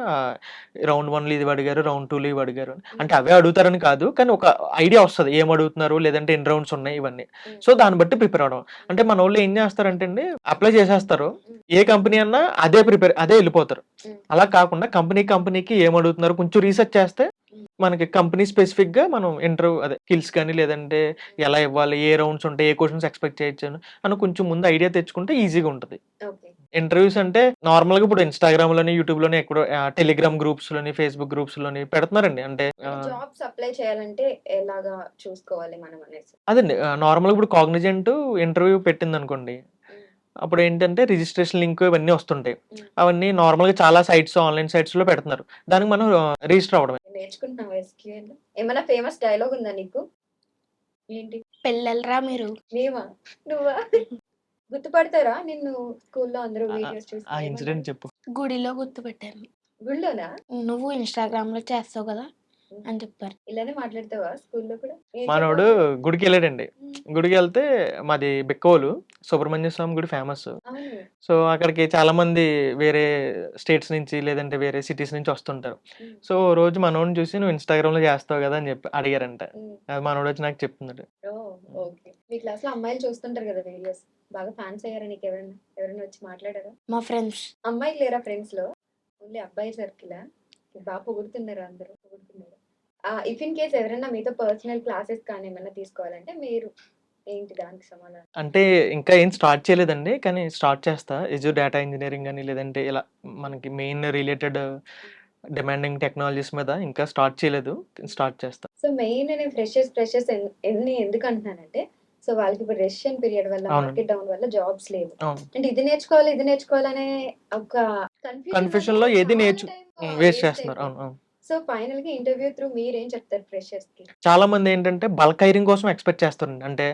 రౌండ్ 1లో ఇది అడిగారు, రౌండ్ 2లో ఇవి అడిగారు అని. అంటే అవే అడుగుతారని కాదు, కానీ ఒక ఐడియా వస్తుంది ఏం అడుగుతున్నారు, లేదంటే ఎన్ని రౌండ్స్ ఉన్నాయి ఇవన్నీ. సో దాన్ని బట్టి ప్రిపేర్ అవడం. అంటే మన వాళ్ళు ఏం చేస్తారంటే అండి, అప్లై చేసేస్తారు, ఏ కంపెనీ అన్నా అదే వెళ్ళిపోతారు. అలా కాకుండా కంపెనీకి ఏం అడుగుతున్నారు కొంచెం రీసెర్చ్ చేస్తే మనకి కంపెనీ స్పెసిఫిక్ గా మనం ఇంటర్వ్యూ అదే స్కిల్స్ కానీ లేదంటే ఎలా ఇవ్వాలి, ఏ రౌండ్స్ ఉంటాయి, ఏ క్వశ్చన్స్ ఎక్స్పెక్ట్ చేయొచ్చు అని కొంచెం ముందు ఐడియా తెచ్చుకుంటే ఈజీగా ఉంటుంది. ఓకే. ఇంటర్వ్యూస్ అంటే నార్మల్ గా ఇప్పుడు ఇన్స్టాగ్రామ్ లోని యూట్యూబ్ లోని ఎక్కడో టెలిగ్రామ్ గ్రూప్స్ లోని ఫేస్బుక్ గ్రూప్స్ లోని పెడుతున్నారండి. అంటే జాబ్స్ అప్లై చేయాలంటే ఎలాగా చూసుకోవాలి మనం అనేసి? అదండి నార్మల్ గా ఇప్పుడు కాగ్నిజెంట్ ఇంటర్వ్యూ పెట్టింది అనుకోండి, అప్పుడు ఏంటంటే రిజిస్ట్రేషన్ లింక్ ఇవన్నీ వస్తుంటాయి. అవన్నీ నార్మల్ గా చాలా సైట్స్ ఆన్లైన్ సైట్స్ లో పెడుతున్నారు. దానికి మనం రిజిస్టర్ అవ్వడమే. నేర్చుకుంటున్నావా SQL? ఏమైనా ఫేమస్ డైలాగ్ ఉందా నీకు? ఏంటి? పిల్లలరా మీరు. మేమా? నువ్వా? గుర్తుపడతారా నిన్ను స్కూల్లో అందరూ వీడియోస్ చూసి? ఆ ఇన్సిడెంట్ చెప్పు. గుడిలో గుర్తుపెట్టాను. గుళ్ళోనా? నువ్వు ఇన్స్టాగ్రామ్ లో చేస్తావు కదా అని చెప్పారు. ఇలానే మాట్లాడతావా స్కూల్లో కూడా? మనోడు గుడికి వెళ్ళాడండి. గుడికి వెళ్తే మాది బిక్కవోలు సుబ్రహ్మణ్య స్వామి గుడి ఫేమస్. అవును. సో అక్కడికి చాలా మంది వేరే స్టేట్స్ నుంచి లేదంటే వేరే సిటీస్ నుంచి వస్తుంటారు. సో ఓ రోజు మనోడిని చూసి నువ్వు ఇన్స్టాగ్రామ్ లో చేస్తావు కదా అని చెప్పి అడిగారంట. అది మనోడు వచ్చి నాకు చెప్తున్నాడు. ఓకే. మీ క్లాస్ లో అమ్మాయిలు చూస్తుంటారు కదా వీడియోస్, బాగా ఫ్యాన్స్ అయ్యారా నీకు? ఎవరైనా వచ్చి మాట్లాడారా? మా ఫ్రెండ్స్. అమ్మాయిలు లేరా ఫ్రెండ్స్ లో? ఓన్లీ అబ్బాయి సర్కిలా? బాగా పొగుడుతున్నారు అందరూ, పొగుడుతున్నారు. ఇఫ్ ఇన్ కేస్ ఎవరైనా మీతో పర్సనల్ క్లాసెస్ కానీ ఏమైనా తీసుకోవాలంటే మీరు ఏంటి దానికి సమాధానం? అంటే ఇంకా ఏం స్టార్ట్ చేయలేదండి. కానీ స్టార్ట్ చేస్తా. ఎజ్యూర్ డేటా ఇంజినీరింగ్ అని లేదంటే ఇలా మనకి మెయిన్ రిలేటెడ్ డిమాండింగ్ టెక్నాలజీస్ మీద ఇంకా స్టార్ట్ చేయలేదు. స్టార్ట్ చేస్తా. సో మెయిన్ నేను ఫ్రెషర్స్ ఎన్ని ఎందుకు అంటున్నానంటే, సో వాళ్ళకి ఇప్పుడు రెసిషన్ పీరియడ్ వల్ల, అవును. మార్కెట్ డౌన్ వల్ల జాబ్స్ లేవు. అవును. అంటే ఇది నేర్చుకోవాలనే ఒక కన్ఫ్యూషన్‌లో ఏది వేస్ట్ చేస్తున్నారు. అవును. అవును. సో ఫైనల్ గా ఇంటర్వ్యూ త్రూ మీరేం చెప్తారు ఫ్రెషర్స్ కి? చాలా మంది ఏంటంటే బల్క్ హైరింగ్ కోసం ఎక్స్‌పెక్ట్ చేస్తారండి. అంటే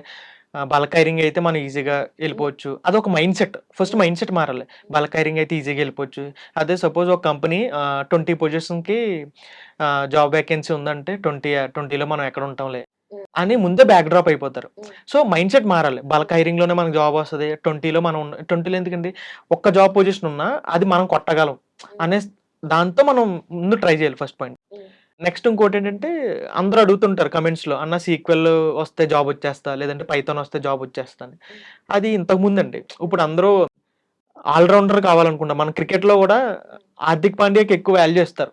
బల్క్ హైరింగ్ అయితే మనం ఈజీగా ఎళ్ళిపోవచ్చు. అదొక mind set. First mind set మారాలి. బల్క్ హైరింగ్ అయితే ఈజీగా ఎళ్ళిపోవచ్చు. అదే సపోజ్ ఒక కంపెనీ 20 పొజిషన్‌కి జాబ్ వేకెన్సీ ఉందంటే 20లో మనం ఎక్కడ ఉంటాంలే అని ముందే బ్యాక్ డ్రాప్ అయిపోతారు. సో మైండ్ సెట్ మారాలి. బల్క్ హైరింగ్‌లోనే మనకు జాబ్ వస్తది. 20లో మనం 20లో ఎందుకండి ఒక్క జాబ్ పొజిషన్ ఉన్నా అది మనం కొట్టగలం అనే దాంతో మనం ముందు ట్రై చేయాలి ఫస్ట్ పాయింట్. నెక్స్ట్ ఇంకోటేంటంటే అందరూ అడుగుతుంటారు కమెంట్స్‌లో అన్న సీక్వెల్ వస్తే జాబ్ వచ్చేస్తా, లేదంటే పైథాన్ వస్తే జాబ్ వచ్చేస్తా అని. అది ఇంతకుముందండి. ఇప్పుడు అందరూ ఆల్ రౌండర్ కావాలనుకుంటాం. మన క్రికెట్‌లో గూడా హార్దిక్ పాండ్యాకి ఎక్కువ వాల్యూ ఇస్తారు.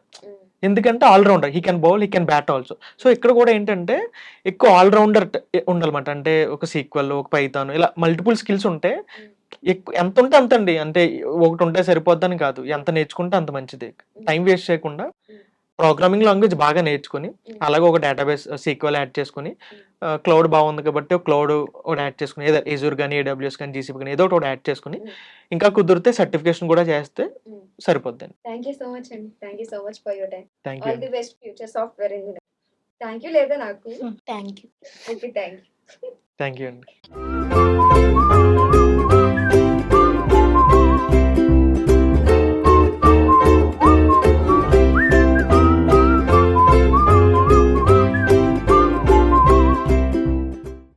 ఎందుకంటే all rounder. He can bowl, he can bat also. So ఇక్కడ కూడా ఏంటంటే ఎక్కువ ఆల్ రౌండర్ ఉండాలన్నమాట. అంటే ఒక సీక్వెల్, ఒక పైథాన్ ఇలా మల్టిపుల్ స్కిల్స్ ఉంటే ఎంత ఉంటే అంతండి. అంటే ఒకటి ఉంటే సరిపోద్దని కాదు. ఎంత నేర్చుకుంటే అంత మంచిది. టైం వేస్ట్ చేయకుండా ప్రోగ్రామింగ్ లాంగ్వేజ్ బాగా నేర్చుకొని, అలాగే ఒక డేటాబేస్ సీక్వెల్ యాడ్ చేసుకొని, క్లౌడ్ బాగుంది కాబట్టి ఒక క్లౌడ్ ఒకటి యాడ్ చేసుకొని, ఏదో ఎజూర్ గాని, ఏడబ్ల్యూఎస్ గాని, జీసీపీ గాని ఏదో ఒకటి యాడ్ చేసుకొని, ఇంకా కుదిరితే సర్టిఫికేషన్ కూడా చేస్తే సరిపోద్దండి. థ్యాంక్ యూ సో మచ్ అండి. Thank you so much for your time. Thank you all the best future software engineer. Thank you లేదా నాకు? Thank you. Okay, thank you. Thank you అండి.